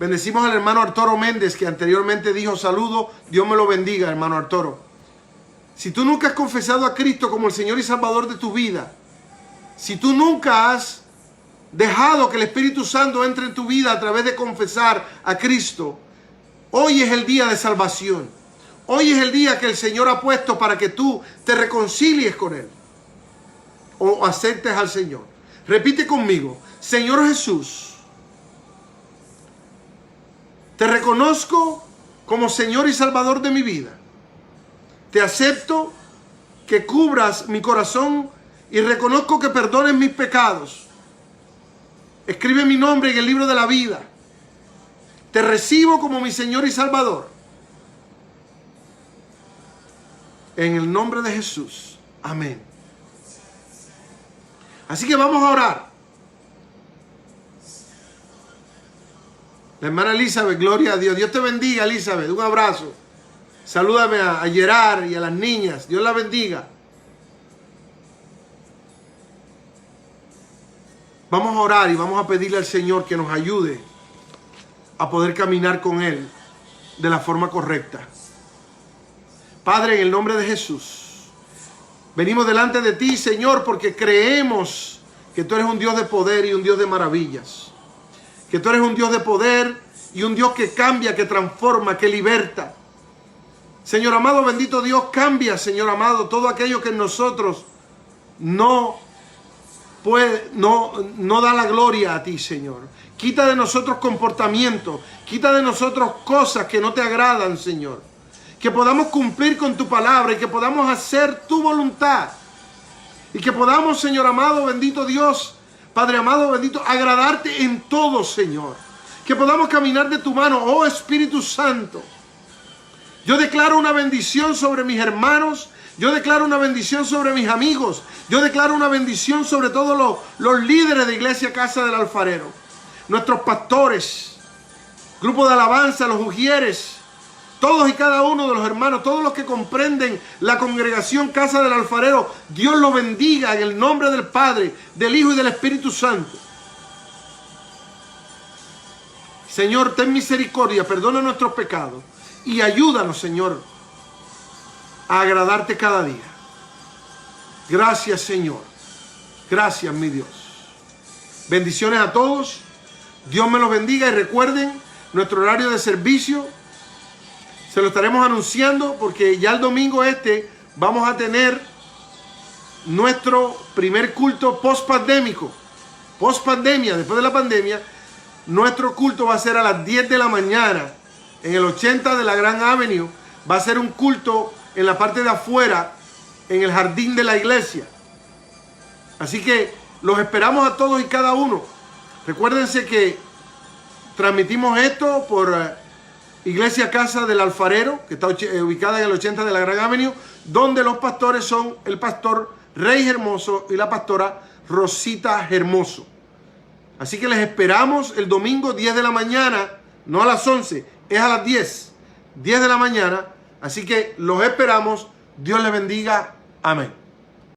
bendecimos al hermano Arturo Méndez, que anteriormente dijo saludo, Dios me lo bendiga, hermano Arturo. Si tú nunca has confesado a Cristo como el Señor y Salvador de tu vida, si tú nunca has dejado que el Espíritu Santo entre en tu vida a través de confesar a Cristo, hoy es el día de salvación. Hoy es el día que el Señor ha puesto para que tú te reconcilies con Él o aceptes al Señor. Repite conmigo: Señor Jesús, te reconozco como Señor y Salvador de mi vida. Te acepto que cubras mi corazón y reconozco que perdones mis pecados. Escribe mi nombre en el libro de la vida. Te recibo como mi Señor y Salvador. En el nombre de Jesús. Amén. Así que vamos a orar. La hermana Elizabeth, gloria a Dios. Dios te bendiga, Elizabeth. Un abrazo. Salúdame a Gerard y a las niñas. Dios la bendiga. Vamos a orar y vamos a pedirle al Señor que nos ayude a poder caminar con Él de la forma correcta. Padre, en el nombre de Jesús, venimos delante de ti, Señor, porque creemos que tú eres un Dios de poder y un Dios de maravillas. Que tú eres un Dios de poder y un Dios que cambia, que transforma, que liberta. Señor amado, bendito Dios, cambia, Señor amado, todo aquello que en nosotros no da la gloria a ti, Señor. Quita de nosotros comportamientos, quita de nosotros cosas que no te agradan, Señor. Que podamos cumplir con tu palabra y que podamos hacer tu voluntad. Y que podamos, Señor amado, bendito Dios, Padre amado, bendito, agradarte en todo, Señor. Que podamos caminar de tu mano, oh Espíritu Santo. Yo declaro una bendición sobre mis hermanos. Yo declaro una bendición sobre mis amigos. Yo declaro una bendición sobre todos los líderes de Iglesia Casa del Alfarero. Nuestros pastores, grupo de alabanza, los ujieres, todos y cada uno de los hermanos, todos los que comprenden la congregación Casa del Alfarero, Dios los bendiga en el nombre del Padre, del Hijo y del Espíritu Santo. Señor, ten misericordia, perdona nuestros pecados y ayúdanos, Señor, a agradarte cada día. Gracias, Señor. Gracias, mi Dios. Bendiciones a todos. Dios me los bendiga y recuerden nuestro horario de servicio. Se lo estaremos anunciando porque ya el domingo vamos a tener nuestro primer culto post-pandémico. Post-pandemia, después de la pandemia, nuestro culto va a ser a las 10 de la mañana en el 80 de la Grand Avenue. Va a ser un culto en la parte de afuera, en el jardín de la iglesia. Así que los esperamos a todos y cada uno. Recuérdense que transmitimos esto por Iglesia Casa del Alfarero, que está ubicada en el 80 de la Grand Avenue, donde los pastores son el pastor Rey Hermoso y la pastora Rosita Hermoso. Así que les esperamos el domingo 10 de la mañana, no a las 11, es a las 10 de la mañana. Así que los esperamos. Dios les bendiga. Amén.